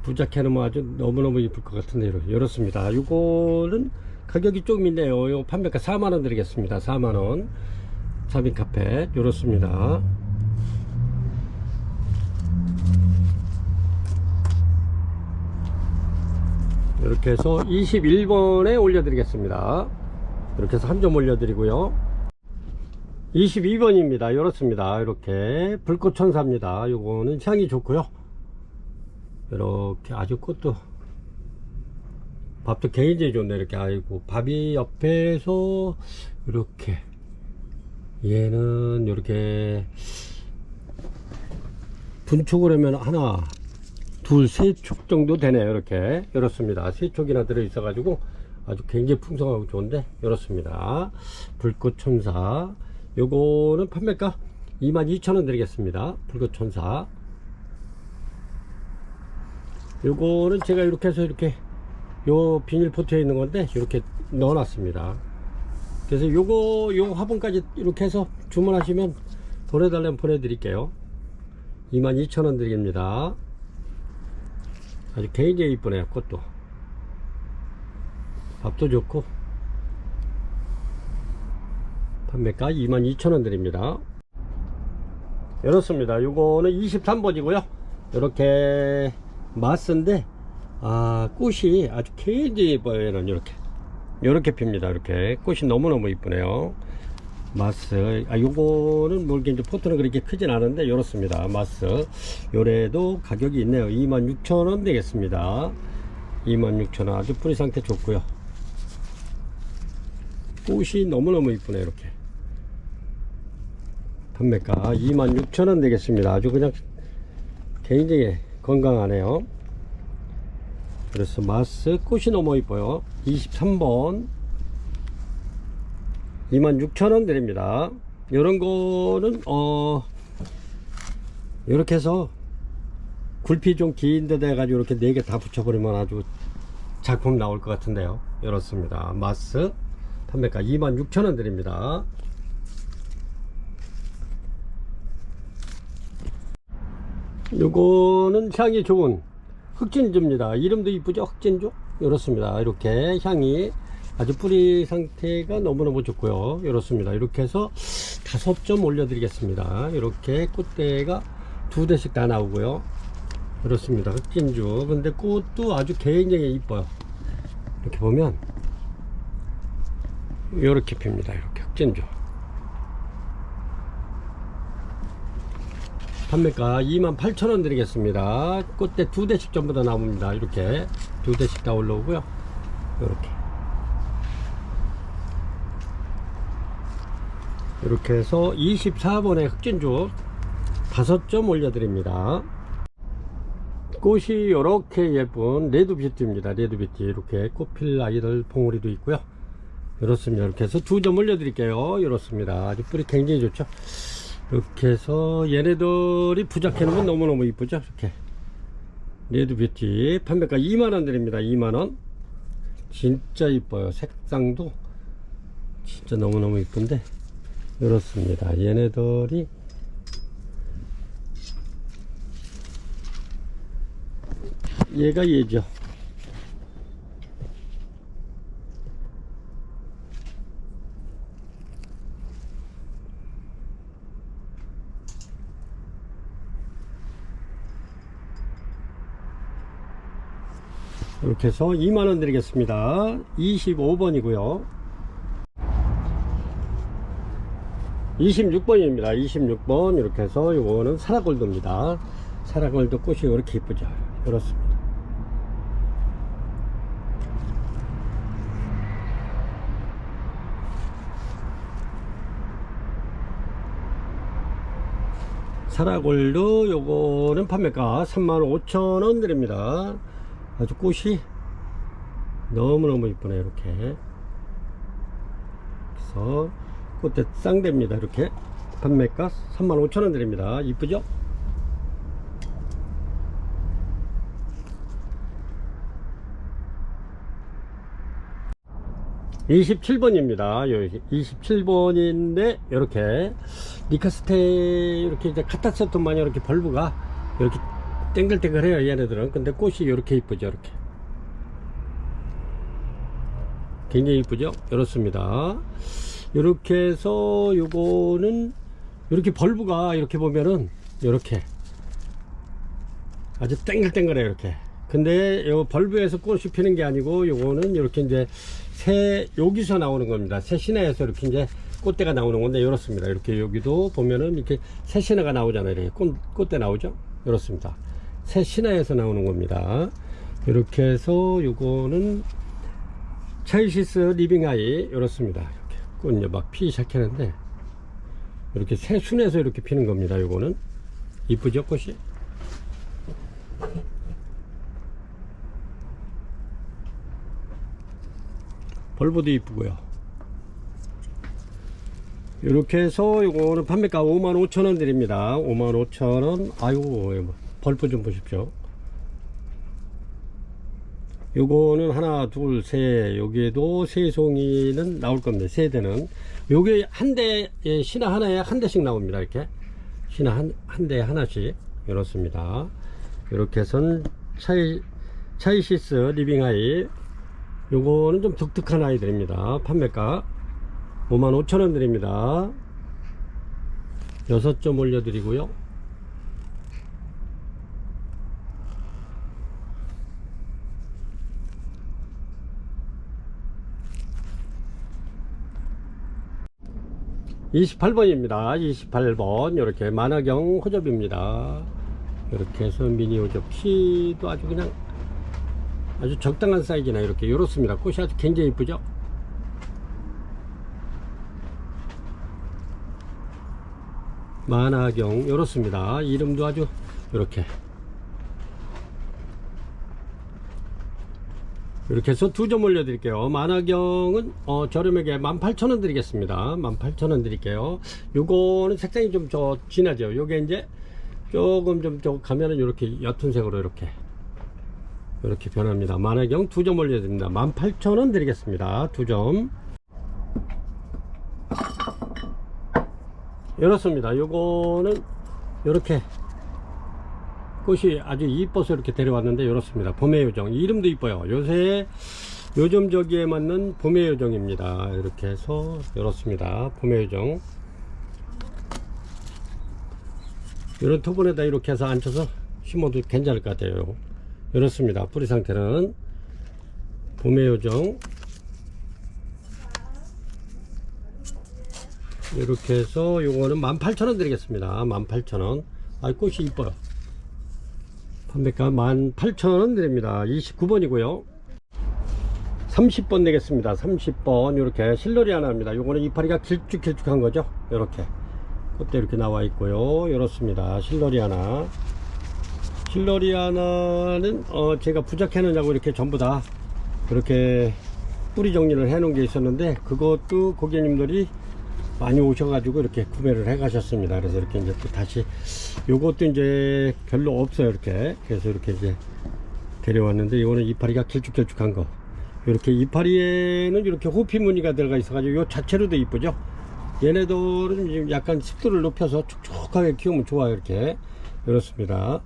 부작해 놓으면 아주 너무너무 이쁠 것 같은데 이렇습니다. 요거는 가격이 조금 있네요. 요 판매가 4만원 드리겠습니다. 4만원 차밍 카펫 이렇습니다. 이렇게 해서 21번에 올려드리겠습니다. 이렇게 해서 한 점 올려드리고요. 22번입니다. 이렇습니다. 이렇게 불꽃천사입니다. 요거는 향이 좋고요. 이렇게 아주 꽃도 밥도 굉장히 좋네. 이렇게 아이고 밥이 옆에서 이렇게 얘는 이렇게 분촉을 하면 하나 둘 세 촉 정도 되네요. 이렇게 이렇습니다. 세 촉이나 들어 있어 가지고 아주 굉장히 풍성하고 좋은데 이렇습니다. 불꽃천사 요거는 판매가 22,000원 드리겠습니다. 불꽃천사 요거는 제가 이렇게 해서 이렇게 요 비닐포트에 있는 건데 이렇게 넣어 놨습니다. 그래서 요 화분까지 이렇게 해서 주문하시면 보내달라면 보내드릴게요. 22,000원 드립니다. 아주 굉장히 이쁘네요. 꽃도 밥도 좋고 판매가 22,000원 드립니다. 이렇습니다. 요거는 23번이고요. 이렇게 마스인데 꽃이 아주 굉장히 예뻐요. 얘는 이렇게 핍니다. 이렇게 꽃이 너무너무 이쁘네요. 마스. 요거는 뭐 이제 포트는 그렇게 크진 않은데 이렇습니다. 마스. 요래도 가격이 있네요. 26,000원 되겠습니다. 26,000원. 아주 뿌리 상태 좋고요. 꽃이 너무너무 이쁘네. 이렇게 판매가 26,000원 되겠습니다. 아주 그냥 굉장히 건강하네요. 그래서 마스 꽃이 너무 이뻐요. 23번 26,000원 드립니다. 이런 거는 이렇게 해서 굴피 좀 긴 데다 해가지고 이렇게 4개 다 붙여버리면 아주 작품 나올 것 같은데요. 이렇습니다. 마스 판매가 26,000원 드립니다. 요거는 향이 좋은 흑진주입니다. 이름도 이쁘죠? 흑진주. 이렇습니다. 이렇게 향이 아주 뿌리 상태가 너무너무 좋고요. 이렇습니다. 이렇게 해서 5점 올려 드리겠습니다. 이렇게 꽃대가 2대씩 다 나오고요. 이렇습니다. 흑진주. 근데 꽃도 아주 굉장히 이뻐요. 이렇게 보면 이렇게 핍니다. 이렇게 흑진주. 판매가 28,000원 드리겠습니다. 꽃대 2대씩 전부 다 나옵니다. 이렇게 2대씩 다 올라오고요. 이렇게 해서 24번의 흑진주 5점 올려드립니다. 꽃이 이렇게 예쁜 레드뷰티입니다. 레드뷰티. 이렇게 꽃필 아이들 봉우리도 있고요. 이렇습니다. 이렇게 해서 2점 올려드릴게요. 이렇습니다. 아주 뿌리 굉장히 좋죠. 이렇게 해서 얘네들이 부작해 놓으면 너무너무 이쁘죠. 이렇게 레드뷰티 판매가 2만원 드립니다. 2만원. 진짜 이뻐요. 색상도 진짜 너무너무 이쁜데 이렇습니다. 얘네들이 얘가 얘죠. 이렇게 해서 2만원 드리겠습니다. 25번이고요 26번입니다 26번 이렇게 해서 요거는 사라골드입니다. 사라골드 꽃이 이렇게 이쁘죠. 그렇습니다. 사라골드 요거는 판매가 35,000원 드립니다. 아주 꽃이 너무너무 이쁘네. 이렇게 그래서 꽃대 쌍대입니다. 이렇게 판매가 35,000원 드립니다. 이쁘죠? (27번입니다) 27번인데 이렇게 니카스테 이렇게 이제 카타세톤 마냥 이렇게 벌브가 이렇게 땡글땡글해요. 얘네들은. 근데 꽃이 이렇게 이쁘죠. 이렇게 굉장히 이쁘죠. 이렇습니다. 이렇게 해서 요거는 이렇게 벌브가 이렇게 보면은 이렇게 아주 땡글땡글해요. 이렇게. 근데 요 벌브에서 꽃이 피는 게 아니고 요거는 이렇게 이제 여기서 나오는 겁니다. 새 신화에서 이렇게 이제 꽃대가 나오는 건데 이렇습니다. 이렇게 여기도 보면은 이렇게 새 신화가 나오잖아요. 이렇게 꽃대 나오죠. 이렇습니다. 새 신화에서 나오는 겁니다. 이렇게 해서 요거는 차이시스 리빙아이 이렇습니다. 이렇게 꽃 이제 막 피기 시작하는데 이렇게 새 순에서 이렇게 피는 겁니다. 요거는 이쁘죠 꽃이. 벌브도 이쁘고요. 이렇게 해서 요거는 판매가 55,000원 드립니다. 55,000원. 아이고 벌브 좀 보십시오. 요거는 하나 둘 셋 여기에도 세 송이는 나올 겁니다. 세 대는 요게 한 대 신화 하나에 한 대씩 나옵니다. 이렇게 신화 한 대에 하나씩 이렇습니다. 이렇게 해선 차이시스 리빙아이 요거는 좀 독특한 아이들입니다. 판매가 55,000원 드립니다. 6점 올려드리고요. 28번입니다. 28번. 이렇게 만화경 호접입니다. 이렇게 해서 미니 호접 키도 아주 그냥 아주 적당한 사이즈나 이렇게 이렇습니다. 꽃이 아주 굉장히 이쁘죠. 만화경 이렇습니다. 이름도 아주 이렇게 해서 2점 올려 드릴게요. 만화경은 저렴하게 18,000원 드리겠습니다. 18,000원 드릴게요. 요거는 색상이 좀 진하죠. 요게 이제 조금 좀 가면은 이렇게 옅은 색으로 이렇게 변합니다. 만화경 2점 올려 드립니다. 18,000원 드리겠습니다. 2점. 이렇습니다. 요거는 이렇게 꽃이 아주 이뻐서 이렇게 데려왔는데 이렇습니다. 봄의 요정. 이름도 이뻐요. 요즘 저기에 맞는 봄의 요정입니다. 이렇게 해서 이렇습니다. 봄의 요정. 이런 토분에다 이렇게 해서 앉혀서 심어도 괜찮을 것 같아요. 이렇습니다. 뿌리 상태는 봄의 요정. 이렇게 해서 요거는 18,000원 드리겠습니다. 18,000원. 아, 꽃이 이뻐요. 판매가 18,000원 드립니다. 29번이고요 30번 되겠습니다. 30번 이렇게 실러리 하나입니다. 요거는 이파리가 길쭉길쭉한 거죠. 이렇게 꽃도 이렇게 나와 있고요. 이렇습니다. 실러리 하나. 실러리 하나는 제가 부착해 놓냐고 이렇게 전부 다 그렇게 뿌리 정리를 해 놓은 게 있었는데, 그것도 고객님들이 많이 오셔가지고 이렇게 구매를 해 가셨습니다. 그래서 이렇게 이제 또 다시 요것도 이제 별로 없어요. 이렇게 그래서 이렇게 이제 데려왔는데, 이거는 이파리가 길쭉길쭉한 거. 이렇게 이파리에는 이렇게 호피 무늬가 들어가 있어가지고 요 자체로도 이쁘죠. 얘네들은 지금 약간 습도를 높여서 촉촉하게 키우면 좋아요. 이렇습니다.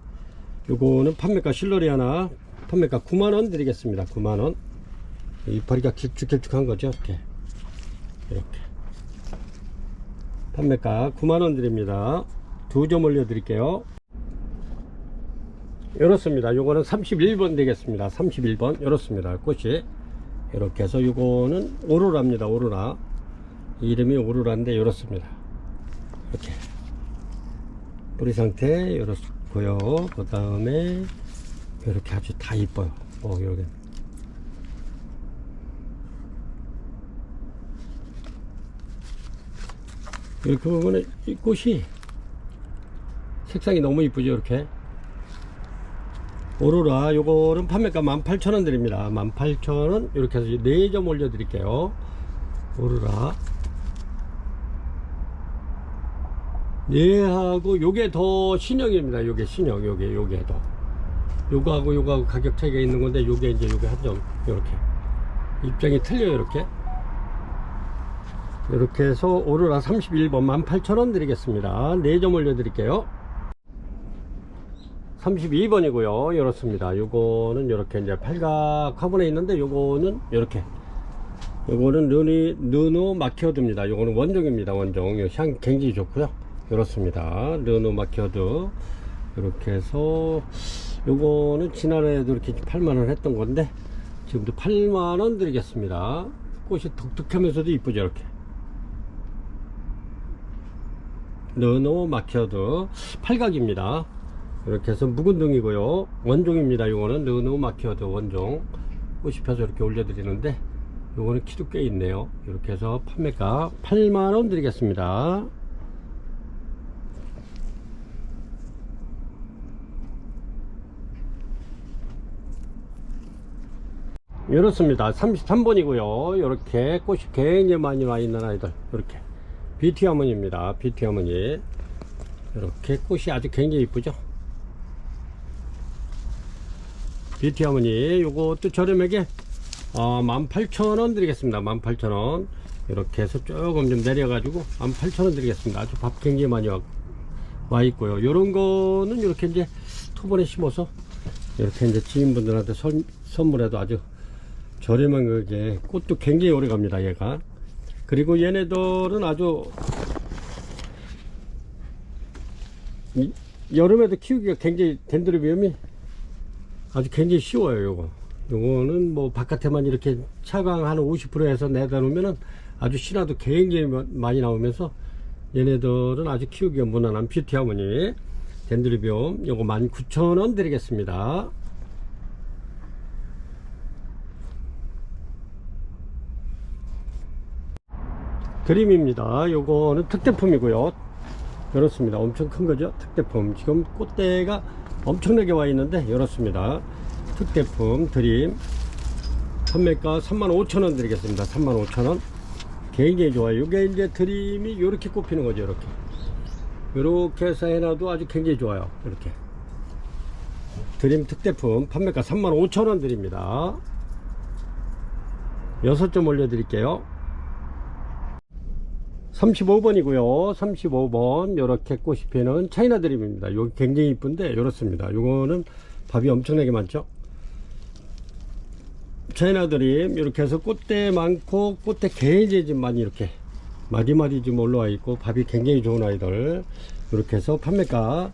요거는 판매가 실러리 하나 판매가 9만원 드리겠습니다. 9만원. 이파리가 길쭉길쭉한 거죠. 이렇게 판매가 9만원 드립니다. 2점 올려 드릴게요. 이렇습니다. 요거는 31번 되겠습니다. 31번 이렇습니다. 꽃이 이렇게 해서 요거는 오로라입니다. 오로라. 이름이 오로라인데 이렇습니다. 이렇게 뿌리 상태 이렇고요. 그 다음에 이렇게 아주 다 이뻐요. 이렇게 이렇게 보면은 이 꽃이 색상이 너무 이쁘죠. 이렇게 오로라. 요거는 판매가 18,000원 드립니다. 18,000원. 이렇게 해서 4점 올려 드릴게요. 오로라. 얘하고 요게 더 신형입니다. 요게 신형. 요게 더 요거하고 가격 차이가 있는 건데, 요게 이제 요게 한 점 이렇게 입장이 틀려요. 이렇게 해서 오로라 31번 18,000원 드리겠습니다. 4점 올려 드릴게요. 32번이고요 이렇습니다. 요거는 이렇게 이제 팔각화분에 있는데, 요거는 이렇게 요거는 르노 마키어드입니다. 요거는 원종입니다. 원종. 요 향 굉장히 좋고요. 이렇습니다. 르노 마키어드. 이렇게 해서 요거는 지난해에도 이렇게 8만원 했던 건데, 지금도 8만원 드리겠습니다. 꽃이 독특하면서도 이쁘죠. 이렇게 르노 마키어드 팔각입니다. 이렇게 해서 묵은둥이고요. 원종입니다. 요거는 르노 마키어드 원종. 꽃이 펴서 이렇게 올려드리는데, 요거는 키도 꽤 있네요. 이렇게 해서 판매가 8만원 드리겠습니다. 이렇습니다. 33번이고요 이렇게 꽃이 굉장히 많이 와 있는 아이들, 이렇게 뷰티 하모니입니다. 뷰티 하모니. 이렇게 꽃이 아주 굉장히 이쁘죠. 뷰티 하모니. 요것도 저렴하게 18,000원 드리겠습니다. 18,000원. 이렇게 해서 조금 좀 내려가지고 18,000원 드리겠습니다. 아주 밥 굉장히 많이 와 있고요. 요런 거는 이렇게 이제 토분에 심어서 이렇게 이제 지인분들한테 선물해도 아주 저렴한 거게, 꽃도 굉장히 오래 갑니다. 얘가. 그리고 얘네들은 아주 여름에도 키우기가 굉장히, 덴드로비움이 아주 굉장히 쉬워요. 요거는 뭐 바깥에만 이렇게 차광 한 50% 해서 내다 놓으면은 아주 신화도 굉장히 많이 나오면서 얘네들은 아주 키우기가 무난한 뷰티 하모니 덴드리비움, 요거 19,000원 드리겠습니다. 드림입니다. 요거는 특대품이고요. 이렇습니다. 엄청 큰 거죠. 특대품. 지금 꽃대가 엄청나게 와 있는데 이렇습니다. 특대품 드림 판매가 35,000원 드리겠습니다. 35,000원. 굉장히 좋아요. 이게 이제 드림이 이렇게 꼽히는 거죠. 이렇게 해서 해놔도 아주 굉장히 좋아요. 이렇게 드림 특대품 판매가 35,000원 드립니다. 6점 올려 드릴게요. 35번이고요 35번 이렇게 꽃이 피는 차이나 드림입니다. 여기 굉장히 이쁜데 이렇습니다. 요거는 밥이 엄청나게 많죠. 차이나 드림 이렇게 해서 꽃대 많고 꽃대 개이제 좀 많이 이렇게 마디마디 좀 올라와 있고 밥이 굉장히 좋은 아이들 이렇게 해서 판매가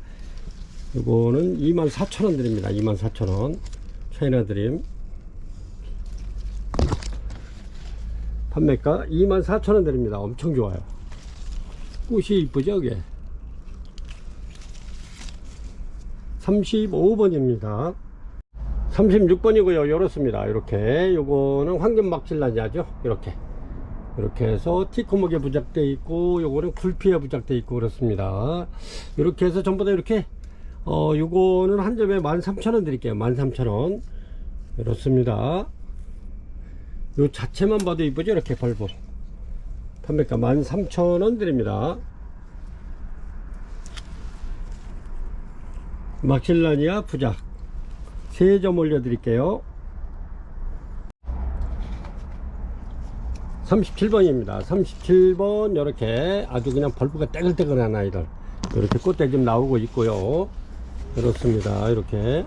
요거는 24,000원 드립니다. 24,000원 차이나 드림 판매가 24,000원 드립니다. 엄청 좋아요. 꽃이 이쁘죠 이게. 35번입니다 36번이고요 요렇습니다. 이렇게 요거는 황금 막질라냐죠. 이렇게 해서 티코목에 부착되어 있고 요거는 굴피에 부착되어 있고 그렇습니다. 이렇게 해서 전부 다 이렇게 요거는 한 점에 13,000원 드릴게요. 13,000원 이렇습니다. 요 자체만 봐도 이쁘죠. 이렇게 벌브 판매가 13,000원 드립니다. 막실라니아 부작 3점 올려 드릴게요. 37번입니다 37번 이렇게 아주 그냥 벌브가 떼글떼글한 아이들 이렇게 꽃대 좀 나오고 있고요. 그렇습니다. 이렇게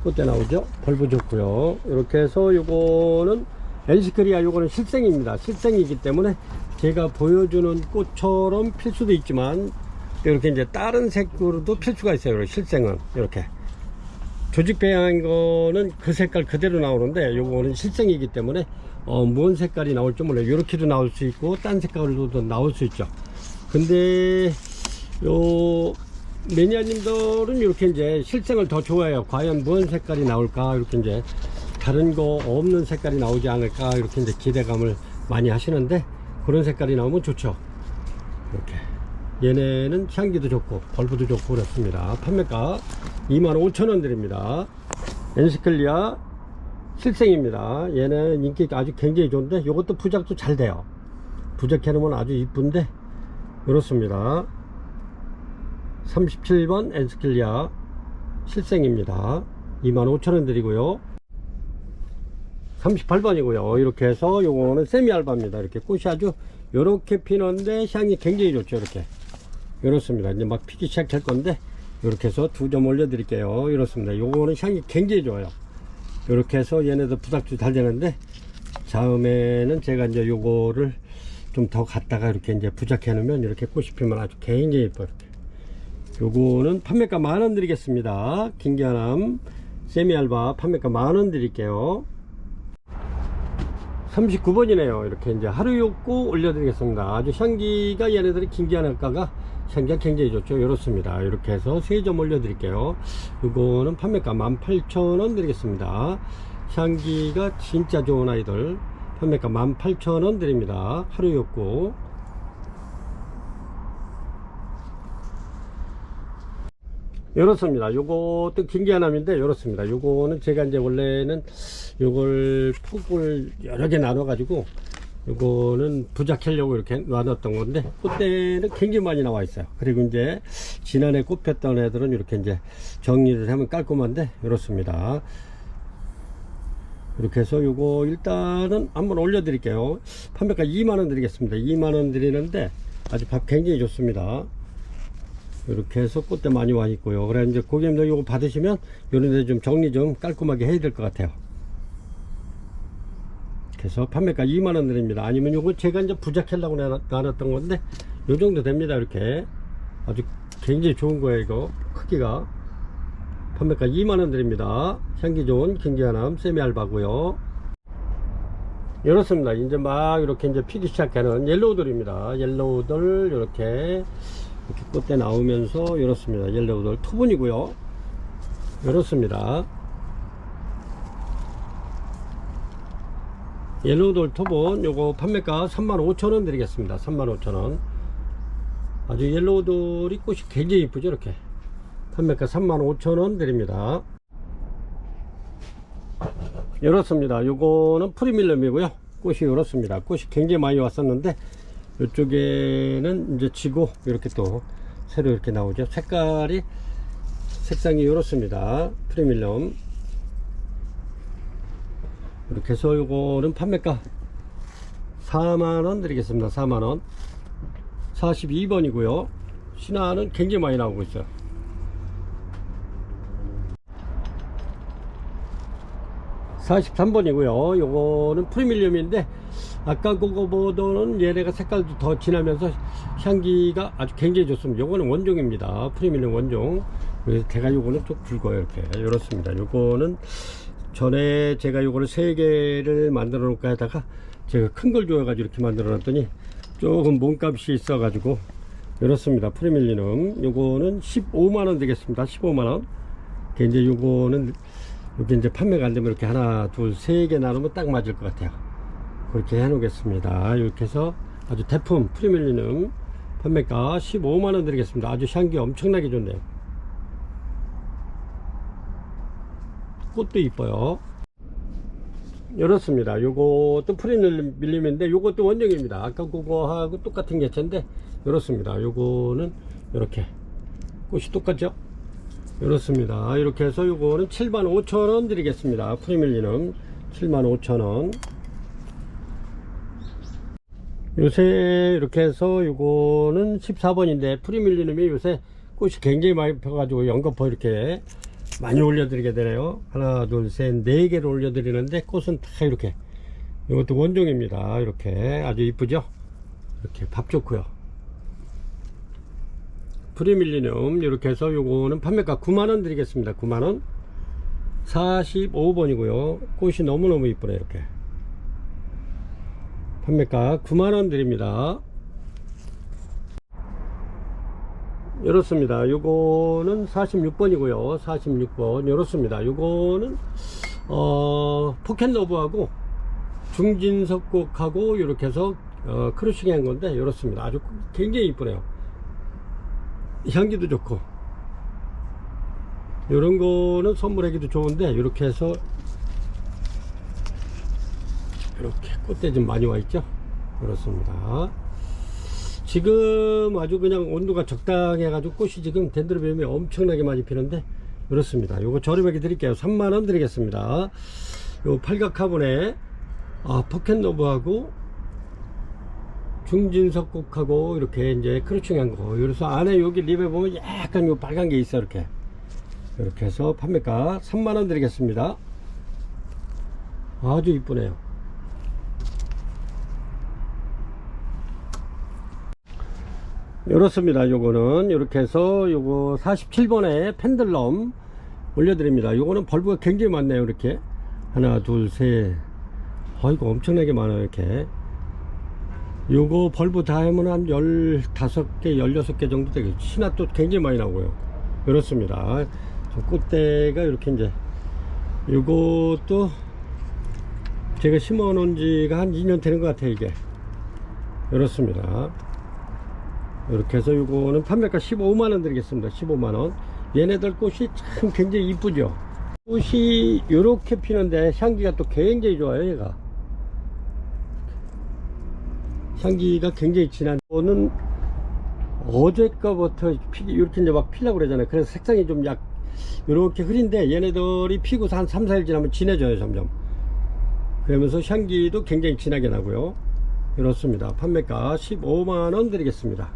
꽃대 나오죠. 벌브 좋고요. 이렇게 해서 요거는 엔시크리아 요거는 실생입니다. 실생이기 때문에 제가 보여주는 꽃처럼 필 수도 있지만 이렇게 이제 다른 색으로도 필 수가 있어요. 실생은 이렇게 조직 배양한 거는 그 색깔 그대로 나오는데 요거는 실생이기 때문에 뭔 색깔이 나올지 몰라요. 이렇게도 나올 수 있고 딴 색깔로도 나올 수 있죠. 근데 요 매니아님들은 이렇게 이제 실생을 더 좋아해요. 과연 뭔 색깔이 나올까 이렇게 이제 다른 거 없는 색깔이 나오지 않을까 이렇게 이제 기대감을 많이 하시는데 그런 색깔이 나오면 좋죠. 이렇게 얘네는 향기도 좋고 벌브도 좋고 그렇습니다. 판매가 25,000원 드립니다. 엔시클리아 실생입니다. 얘는 인기가 아주 굉장히 좋은데 이것도 부작도 잘 돼요. 부작해 놓으면 아주 이쁜데 그렇습니다. 37번 엔시클리아 실생입니다. 25,000원 드리고요. 38번이고요 이렇게 해서 요거는 세미알바입니다. 이렇게 꽃이 아주 요렇게 피는데 향이 굉장히 좋죠. 이렇습니다. 이제 막 피기 시작할 건데 이렇게 해서 2점 올려 드릴게요. 이렇습니다. 요거는 향이 굉장히 좋아요. 이렇게 해서 얘네도 부닥도 잘 되는데 다음에는 제가 이제 요거를 좀 더 갖다가 이렇게 이제 부착해 놓으면 이렇게 꽃이 피면 아주 굉장히 예뻐요. 요거는 판매가 10,000원 드리겠습니다. 김기아남 세미알바 판매가 10,000원 드릴게요. 39번이네요. 이렇게 이제 하루욕구 올려드리겠습니다. 아주 향기가 얘네들이 김기아남가가 향기가 굉장히 좋죠. 이렇습니다. 이렇게 해서 3점 올려드릴게요. 이거는 판매가 18,000원 드리겠습니다. 향기가 진짜 좋은 아이들 판매가 18,000원 드립니다. 하루욕구 이렇습니다. 요것도 김기아남인데 이렇습니다. 요거는 제가 이제 원래는 요걸 폭을 여러 개 나눠 가지고 요거는 부작하려고 이렇게 놔뒀던 건데 꽃대는 굉장히 많이 나와 있어요. 그리고 이제 지난해 꽃 폈던 애들은 이렇게 이제 정리를 하면 깔끔한데 이렇습니다. 이렇게 해서 요거 일단은 한번 올려 드릴게요. 판매가 2만원 드리겠습니다. 2만원 드리는데 아주 밥 굉장히 좋습니다. 이렇게 해서 꽃대 많이 와 있고요. 그래 이제 고객님들 이거 받으시면 요런데 좀 정리 좀 깔끔하게 해야 될 것 같아요. 그래서 판매가 2만원 드립니다. 아니면 요거 제가 이제 부작하려고 나눴던 건데 요 정도 됩니다. 이렇게 아주 굉장히 좋은 거예요. 이거 크기가 판매가 2만원 드립니다. 향기 좋은 김기아남 세미알바고요. 이렇습니다. 이제 막 이렇게 이제 피기 시작하는 옐로우돌입니다. 옐로우돌 이렇게 꽃대 나오면서 이렇습니다. 옐로우돌 토분이고요. 이렇습니다. 옐로우돌 토분 요거 판매가 35,000원 드리겠습니다. 35,000원. 아주 옐로우돌이 꽃이 굉장히 이쁘죠. 이렇게 판매가 35,000원 드립니다. 이렇습니다. 요거는 프리밀럼이고요. 꽃이 이렇습니다. 꽃이 굉장히 많이 왔었는데 이쪽에는 이제 지고 이렇게 또 새로 이렇게 나오죠. 색상이 이렇습니다. 프리밀럼. 이렇게 해서 요거는 판매가 4만원 드리겠습니다. 4만원. 42번이고요 신화는 굉장히 많이 나오고 있어요. (43번이고요) 요거는 프리밀리엄인데 아까 그거보다는 얘네가 색깔도 더 진하면서 향기가 아주 굉장히 좋습니다. 요거는 원종입니다. 프리밀리엄 원종. 그래서 제가 요거는 좀 굵어요. 이렇게 이렇습니다. 요거는 전에 제가 요거를 3개를 만들어 놓을까 하다가 제가 큰 걸 줘가지고 이렇게 만들어 놨더니 조금 몸값이 있어 가지고 이렇습니다. 프리밀리엄 요거는 15만원 되겠습니다. 15만원. 이제 요거는 여기 이제 판매가 안 되면 이렇게 하나 둘 세 개 나누면 딱 맞을 것 같아요. 그렇게 해 놓겠습니다. 이렇게 해서 아주 대품 프리밀리엄 판매가 15만원 드리겠습니다. 아주 향기 엄청나게 좋네요. 꽃도 이뻐요. 이렇습니다. 요것도 프리밀리엄인데 요것도 원종입니다. 아까 그거하고 똑같은 개체인데 이렇습니다. 요거는 이렇게 꽃이 똑같죠. 이렇습니다. 이렇게 해서 요거는 75,000원 드리겠습니다. 프리밀리엄 75,000원. 요새 이렇게 해서 요거는 14번인데 프리밀리엄이 요새 꽃이 굉장히 많이 펴가지고 연거포 이렇게 많이 올려드리게 되네요. 하나 둘 셋 네 개를 올려드리는데 꽃은 다 이렇게. 이것도 원종입니다. 이렇게 아주 이쁘죠. 이렇게 밥 좋고요. 프리밀리엄 이렇게 해서 요거는 판매가 9만원 드리겠습니다. 9만원. 45번이고요 꽃이 너무너무 이쁘네. 이렇게 판매가 9만원 드립니다. 이렇습니다. 요거는 46번이고요 46번 이렇습니다. 요거는 포켓러브하고 중진석곡하고 이렇게 해서 크루싱 한 건데 이렇습니다. 아주 굉장히 이쁘네요. 향기도 좋고 이런 거는 선물하기도 좋은데 이렇게 해서 이렇게 꽃대 좀 많이 와 있죠. 그렇습니다. 지금 아주 그냥 온도가 적당해 가지고 꽃이 지금 덴드로비움이 엄청나게 많이 피는데 그렇습니다. 요거 저렴하게 드릴게요. 3만원 드리겠습니다. 요 팔각 화분에 포켓러브하고 중진석곡하고 이렇게 이제 크루칭한 거. 그래서 안에 여기 립에 보면 약간 요 빨간 게 있어. 이렇게 해서 판매가 3만원 드리겠습니다. 아주 이쁘네요. 이렇습니다. 요거는 이렇게 해서 요거 47번에 펜들럼 올려드립니다. 요거는 벌브가 굉장히 많네요. 이렇게 하나 둘 셋 이거 엄청나게 많아요. 이렇게 요거 벌브 다 하면 한 15개 16개 정도 되겠죠. 신화도 굉장히 많이 나오고요. 그렇습니다. 꽃대가 이렇게 이제 요것도 제가 심어 놓은 지가 한 2년 되는 것 같아요. 이게 그렇습니다. 이렇게 해서 요거는 판매가 15만원 드리겠습니다. 15만원. 얘네들 꽃이 참 굉장히 이쁘죠. 꽃이 이렇게 피는데 향기가 또 굉장히 좋아요. 얘가 향기가 굉장히 진한. 이거는 어제까부터 이렇게 이제 막 피려고 그러잖아요. 그래서 색상이 좀 이렇게 흐린데 얘네들이 피고서 한 3, 4일 지나면 진해져요. 점점. 그러면서 향기도 굉장히 진하게 나고요. 이렇습니다. 판매가 15만원 드리겠습니다.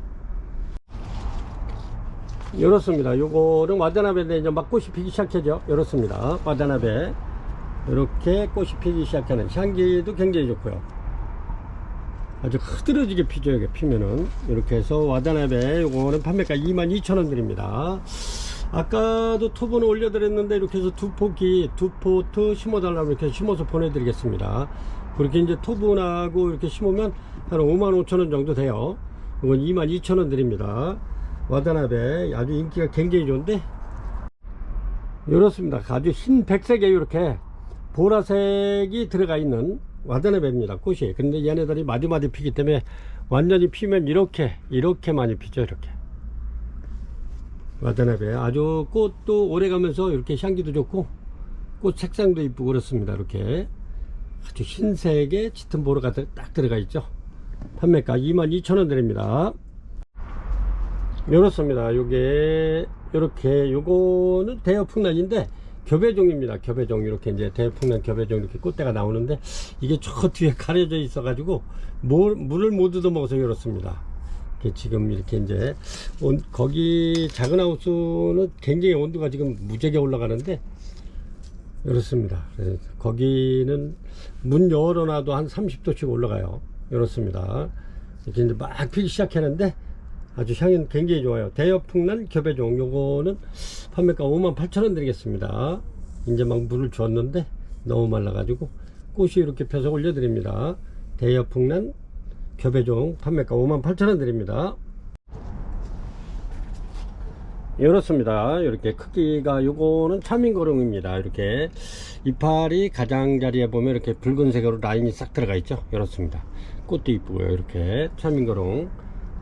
이렇습니다. 요거는 와다나베인데 이제 막 꽃이 피기 시작하죠. 이렇습니다. 와다나베 이렇게 꽃이 피기 시작하는 향기도 굉장히 좋고요. 아주 흐드러지게 피죠. 이게 피면은 이렇게 해서 와다나베 요거는 판매가 22,000원 드립니다. 아까도 투보는 올려드렸는데 이렇게 해서 두 포트 심어달라고 이렇게 심어서 보내드리겠습니다. 그렇게 이제 토분하고 이렇게 심으면 한 55,000원 정도 돼요. 이건 22,000원 드립니다. 와다나베 아주 인기가 굉장히 좋은데 이렇습니다. 아주 흰 백색에 이렇게 보라색이 들어가 있는 와다나베입니다. 꽃이. 근데 얘네들이 마디마디 피기 때문에 완전히 피면 이렇게 많이 피죠. 이렇게 와다나베 아주 꽃도 오래가면서 이렇게 향기도 좋고 꽃 색상도 이쁘고 그렇습니다. 이렇게 아주 흰색에 짙은 보라가 딱 들어가 있죠. 판매가 22,000원 드립니다. 이렇습니다. 요게 이렇게 요거는 대여풍란인데 교배종입니다. 교배종. 이렇게 이제 대여풍란 교배종 이렇게 꽃대가 나오는데 이게 저 뒤에 가려져 있어 가지고 물을 못 얻어 먹어서 이렇습니다. 지금 이렇게 이제 거기 작은 하우스는 굉장히 온도가 지금 무지하게 올라가는데 이렇습니다. 거기는 문 열어놔도 한 30도씩 올라가요. 이렇습니다. 이렇게 이제 막 피기 시작했는데 아주 향은 굉장히 좋아요. 대여풍란 교배종. 요거는 판매가 58,000원 드리겠습니다. 이제 막 물을 줬는데 너무 말라가지고 꽃이 이렇게 펴서 올려드립니다. 대여풍란 교배종 판매가 58,000원 드립니다. 이렇습니다. 이렇게 크기가 요거는 차민고롱입니다. 이렇게 이파리 가장자리에 보면 이렇게 붉은색으로 라인이 싹 들어가 있죠. 이렇습니다. 꽃도 이쁘고요. 이렇게 차민고롱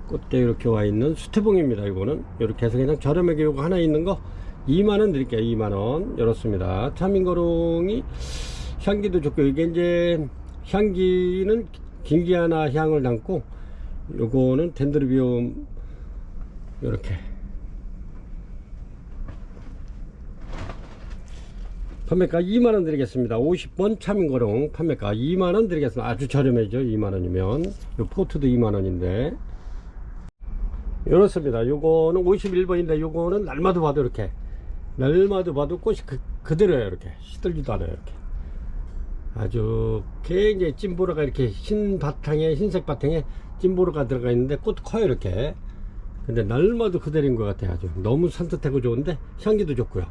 꽃대 이렇게 와 있는 수태봉입니다. 이거는 이렇게 해서 그냥 저렴하게 요거 하나 있는 거 2만원 드릴게요. 2만원. 이렇습니다. 차민고롱이 향기도 좋고 이게 이제 향기는 긴기아나 향을 담고 요거는 덴드로비움 이렇게 판매가 2만원 드리겠습니다. 50번 차민고롱 판매가 2만원 드리겠습니다. 아주 저렴해죠. 2만원이면 요 포트도 2만원인데 이렇습니다. 요거는 51번인데 요거는 날마다 봐도 이렇게 날마다 봐도 꽃이 그대로예요. 이렇게 시들지도 않아요. 이렇게 아주 굉장히 찐보라가 이렇게 흰 바탕에 흰색 바탕에 찐보라가 들어가 있는데 꽃 커요. 이렇게 근데 날마다 그대로인 것 같아요. 아주 너무 산뜻하고 좋은데 향기도 좋고요.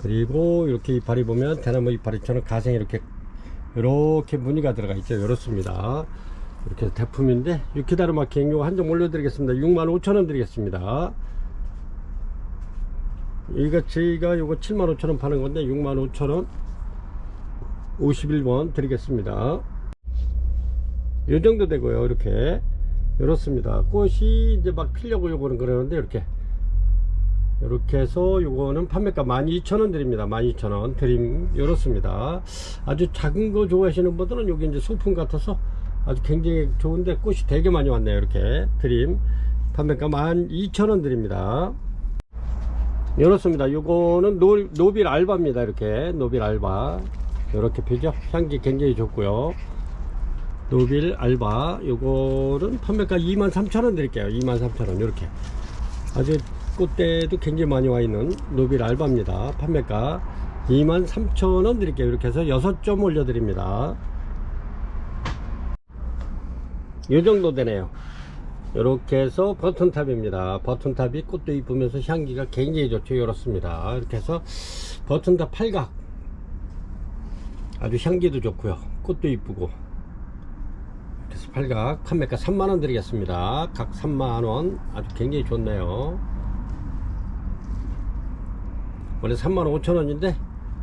그리고 이렇게 이파리 보면 대나무 이파리처럼 가생이 이렇게 무늬가 들어가 있죠. 이렇습니다. 이렇게 대품인데 유키다르마킹 요거 한 점 올려드리겠습니다. 65,000원 드리겠습니다. 이거 저희가 요거 75,000원 파는 건데 65,000원 51번 드리겠습니다. 요 정도 되고요. 이렇게 이렇습니다. 꽃이 이제 막 피려고 요거는 그러는데 이렇게 해서 요거는 판매가 12,000원 드립니다. 12,000원 드림. 이렇습니다. 아주 작은 거 좋아하시는 분들은 여기 이제 소품 같아서 아주 굉장히 좋은데 꽃이 되게 많이 왔네요. 이렇게 드림. 판매가 12,000원 드립니다. 이렇습니다. 요거는 노빌 알바입니다. 이렇게 노빌 알바 이렇게 피죠. 향기 굉장히 좋고요. 노빌 알바 요거는 판매가 23,000원 드릴게요. 23,000원 이렇게 아주 꽃대도 굉장히 많이 와 있는 노빌 알바입니다. 판매가 23,000원 드릴게요. 이렇게 해서 6점 올려 드립니다. 이 정도 되네요. 이렇게 해서 버튼탑입니다. 버튼탑이 꽃도 이쁘면서 향기가 굉장히 좋죠. 이렇습니다. 이렇게 해서 버튼탑 팔각 아주 향기도 좋고요. 꽃도 이쁘고 그래서 팔각 판매가 3만원 드리겠습니다. 각 3만원 아주 굉장히 좋네요. 원래 35,000원인데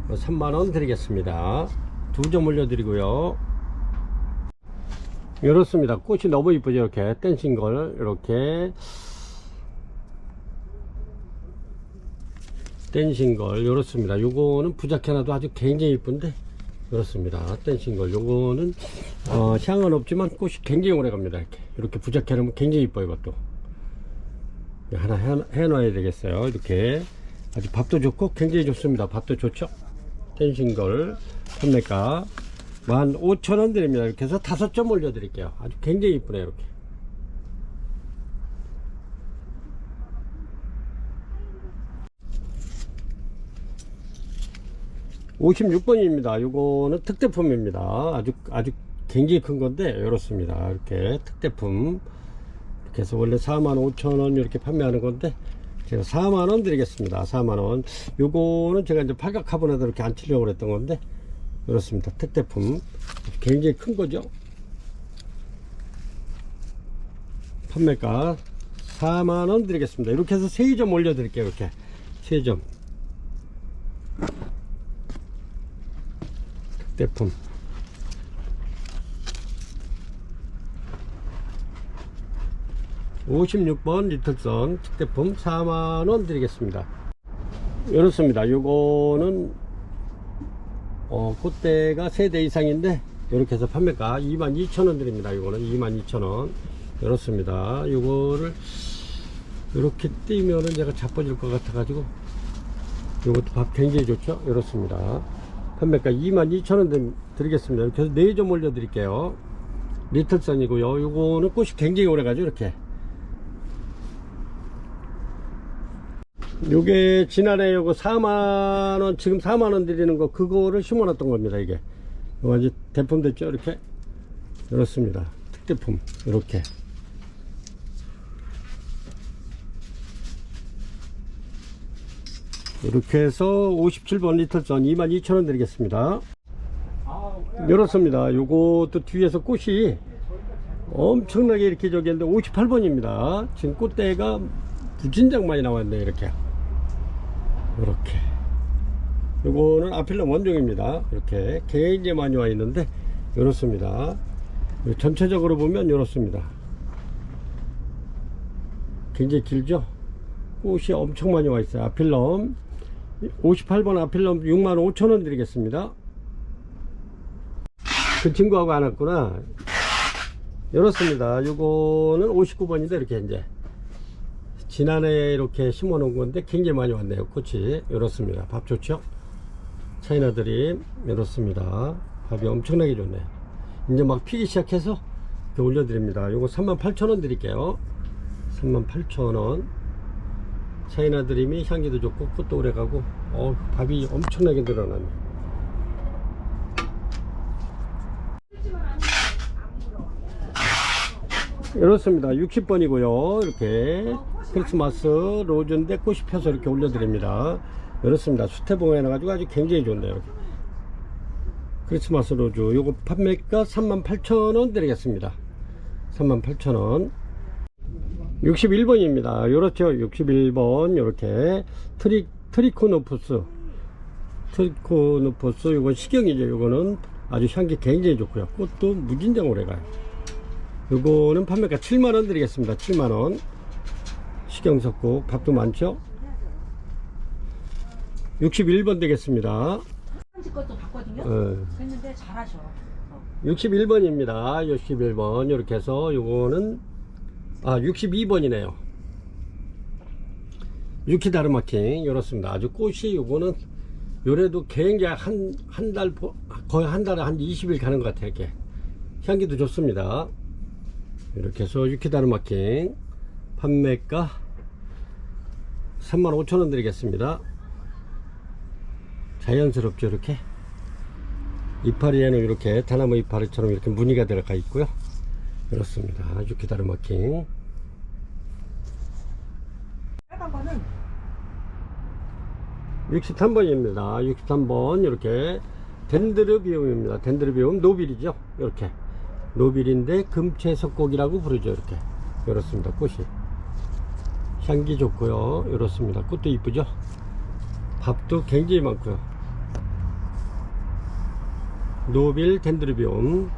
3만원 드리겠습니다. 2점 올려드리고요. 이렇습니다. 꽃이 너무 이쁘죠. 이렇게 댄싱걸 이렇게 댄싱걸 이렇습니다. 요거는 부작해놔도 아주 굉장히 이쁜데 이렇습니다. 댄싱걸 요거는 향은 없지만 꽃이 굉장히 오래 갑니다. 이렇게 부작해놓으면 굉장히 이뻐요. 이것도 하나 해놔야 되겠어요. 이렇게 아주 밥도 좋고 굉장히 좋습니다. 밥도 좋죠. 댄싱걸 판매가 15,000원 드립니다. 이렇게 해서 5점 올려 드릴게요. 아주 굉장히 이쁘네요. 이렇게 56번입니다. 요거는 특대품입니다. 아주 굉장히 큰 건데 이렇습니다. 이렇게 특대품 이렇게 해서 원래 45,000원 이렇게 판매하는 건데 제가 4만원 드리겠습니다. 4만원. 요거는 제가 이제 팔각 카본에다 이렇게 안 치려고 그랬던 건데, 그렇습니다. 특대품. 굉장히 큰 거죠. 판매가 4만원 드리겠습니다. 이렇게 해서 3점 올려 드릴게요. 이렇게 3점. 특대품. (56번) 리틀선 특대품 4만원 드리겠습니다. 이렇습니다. 요거는 꽃대가 3대 이상인데 이렇게 해서 판매가 22,000원 드립니다. 요거는 22,000원. 이렇습니다. 요거를 이렇게 띄면은 제가 자빠질 것 같아 가지고, 요것도 밥 굉장히 좋죠. 이렇습니다. 판매가 22,000원 드리겠습니다. 이렇게 해서 4점 올려 드릴게요. 리틀선이고요. 요거는 꽃이 굉장히 오래 가죠. 이렇게. 요게 지난해 요거 4만원, 지금 4만원 드리는 거, 그거를 심어 놨던 겁니다. 이게 요거 이제 대품 됐죠. 이렇게. 이렇습니다. 특대품. 이렇게. 이렇게 해서 57번 리틀선 22,000원 드리겠습니다. 이렇습니다. 요것도 뒤에서 꽃이 엄청나게 이렇게 저기 했는데 58번입니다. 지금 꽃대가 무진장 많이 나왔네요. 이렇게. 요거는 아필럼 원종입니다. 이렇게 굉장히 많이 와 있는데 이렇습니다. 전체적으로 보면 이렇습니다. 굉장히 길죠. 꽃이 엄청 많이 와 있어요. 아필럼 58번 아필럼 65,000원 드리겠습니다. 그 친구하고 안 왔구나. 이렇습니다. 요거는 59번인데 이렇게 이제 지난해 이렇게 심어 놓은 건데 굉장히 많이 왔네요. 꽃이. 이렇습니다. 밥 좋죠. 차이나들이 이렇습니다. 밥이 엄청나게 좋네요. 이제 막 피기 시작해서 올려드립니다. 요거 38,000원 드릴게요. 38,000원. 차이나 드림이 향기도 좋고 꽃도 오래가고 밥이 엄청나게 늘어나네. 이렇습니다. 60번이고요 이렇게 크리스마스 로즈인데 꽃이 펴서 이렇게 올려드립니다. 이렇습니다. 수태봉에 나가지고 아주 굉장히 좋네요. 이렇게. 크리스마스 로즈 요거 판매가 38,000원 드리겠습니다. 38,000원. 61번입니다. 요렇죠. 61번 요렇게 트리코노푸스 요건 식용이죠. 요거는 아주 향기 굉장히 좋고요. 꽃도 무진장 오래가요. 요거는 판매가 7만원 드리겠습니다. 7만원. 식용석고 밥도 많죠. 61번 되겠습니다. 것도 봤거든요. 그랬는데 잘하셔. 61번입니다. 61번 이렇게 해서 요거는 62번이네요. 유키다르마킹 이렇습니다. 아주 꽃이 요거는 요래도 굉장히 한 달 거의 한 달에 한 20일 가는 것 같아요. 이렇게 향기도 좋습니다. 이렇게 해서 유키다르마킹 판매가 35,000원 드리겠습니다. 자연스럽죠. 이렇게 이파리에는 이렇게 다나무 이파리처럼 이렇게 무늬가 들어가 있고요. 그렇습니다. 유키다르마킹. 빨간 거는 63번입니다. 63번 이렇게 덴드르비움입니다. 덴드르비움 노빌이죠. 이렇게 노빌인데 금채석곡이라고 부르죠. 이렇게 이렇습니다. 꽃이 향기 좋고요. 이렇습니다. 꽃도 이쁘죠. 밥도 굉장히 많고요. 노빌 덴드르비움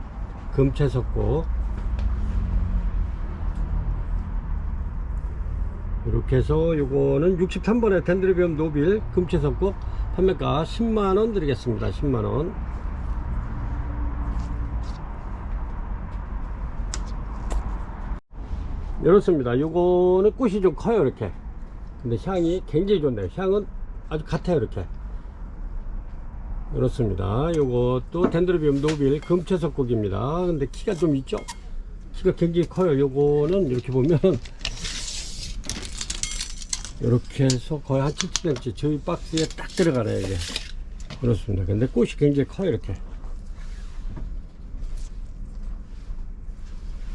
금채석곡 이렇게 해서 요거는 63번의 덴드르비움 노빌 금채석곡 판매가 10만원 드리겠습니다. 10만원. 이렇습니다. 요거는 꽃이 좀 커요. 이렇게. 근데 향이 굉장히 좋네요. 향은 아주 같아요. 이렇게. 이렇습니다. 요것도 덴드르비움 노빌 금채석곡입니다. 근데 키가 좀 있죠. 키가 굉장히 커요. 요거는 이렇게 보면 이렇게 해서 거의 한 70cm 저희 박스에 딱 들어가네요. 이게. 그렇습니다. 근데 꽃이 굉장히 커요. 이렇게.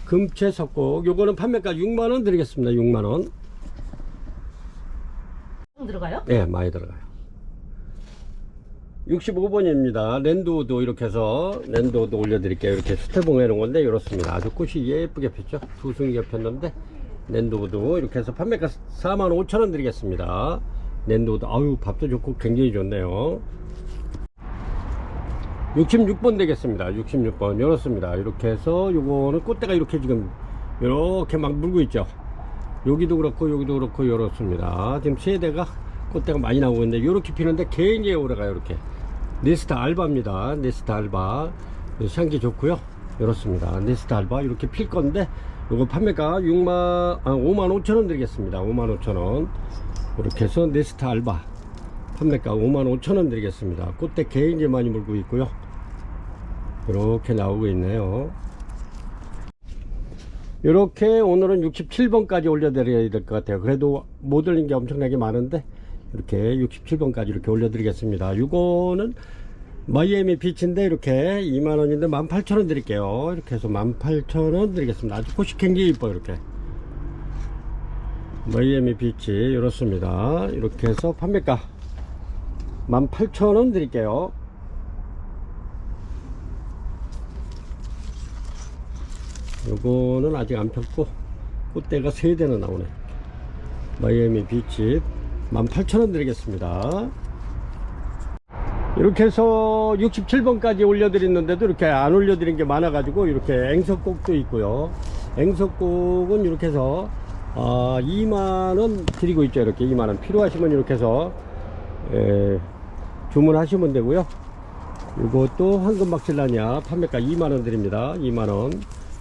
금채석곡 요거는 판매가 6만원 드리겠습니다. 6만원. 들어가요? 네, 많이 들어가요. 65번입니다. 랜드우드 이렇게 해서 랜드우드 올려드릴게요. 이렇게 스테봉 해놓은 건데 이렇습니다. 아주 꽃이 예쁘게 폈죠. 두 송이가 폈는데 랜드우드 이렇게 해서 판매가 45,000원 드리겠습니다. 랜드우드 아유 밥도 좋고 굉장히 좋네요. 66번 되겠습니다. 66번 이렇습니다. 이렇게 해서 요거는 꽃대가 이렇게 지금 이렇게 막 물고 있죠. 여기도 그렇고 여기도 그렇고 이렇습니다. 지금 세 대가 꽃대가 많이 나오고 있는데 이렇게 피는데 굉장히 오래가요. 이렇게 네스타 알바입니다. 네스타 알바 향기 좋고요. 이렇습니다. 네스타 알바 이렇게 필 건데 요거 판매가 55,000원 드리겠습니다. 55,000원 이렇게 해서 네스타 알바 판매가 55,000원 드리겠습니다. 꽃대 굉장히 많이 물고 있고요. 이렇게 나오고 있네요. 이렇게 오늘은 67번까지 올려드려야 될 것 같아요. 그래도 못 올린 게 엄청나게 많은데 이렇게 67번까지 이렇게 올려드리겠습니다. 이거는 마이애미 비치인데 이렇게 2만원인데 18,000원 드릴게요. 이렇게 해서 18,000원 드리겠습니다. 아주 꽃이 굉장히 이뻐요. 이렇게 마이애미 비치 이렇습니다. 이렇게 해서 판매가 18,000원 드릴게요. 요거는 아직 안 폈고 꽃대가 3대나 나오네. 마이애미 비치 18,000원 드리겠습니다. 이렇게 해서 67번까지 올려드렸는데도 이렇게 안 올려드린 게 많아 가지고 이렇게 앵석곡도 있고요. 앵석곡은 이렇게 해서 2만원 드리고 있죠. 이렇게 2만원 필요하시면 이렇게 해서 주문하시면 되고요. 이것도 황금박실라냐 판매가 2만원 드립니다. 2만원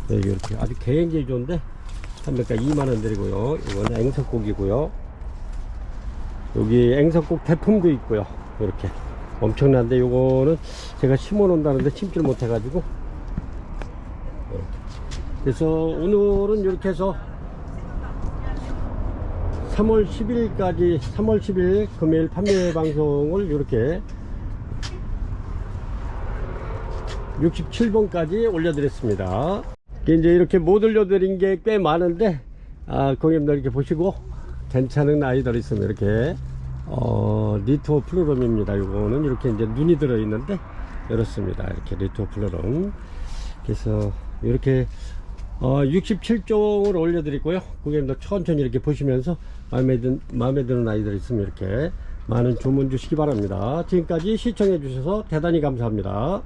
이렇게 아주 굉장히 좋은데 판매가 2만원 드리고요. 이거는 앵석곡이고요. 여기 앵석곡 대품도 있고요. 이렇게 엄청난데 요거는 제가 심어 놓는다는데 심지를 못해 가지고 그래서 오늘은 이렇게 해서 3월 10일까지 3월 10일 금요일 판매 방송을 이렇게 67번까지 올려드렸습니다. 이제 이렇게 못 올려드린 게 꽤 많은데 고객님들 이렇게 보시고 괜찮은 아이들 있으면 이렇게 리투어 플루럼입니다. 요거는 이렇게 이제 눈이 들어 있는데 이렇습니다. 이렇게 리투어 플루럼. 그래서 이렇게 67종을 올려드리고요. 고객님들 천천히 이렇게 보시면서 마음에 드는 아이들 있으면 이렇게 많은 주문 주시기 바랍니다. 지금까지 시청해 주셔서 대단히 감사합니다.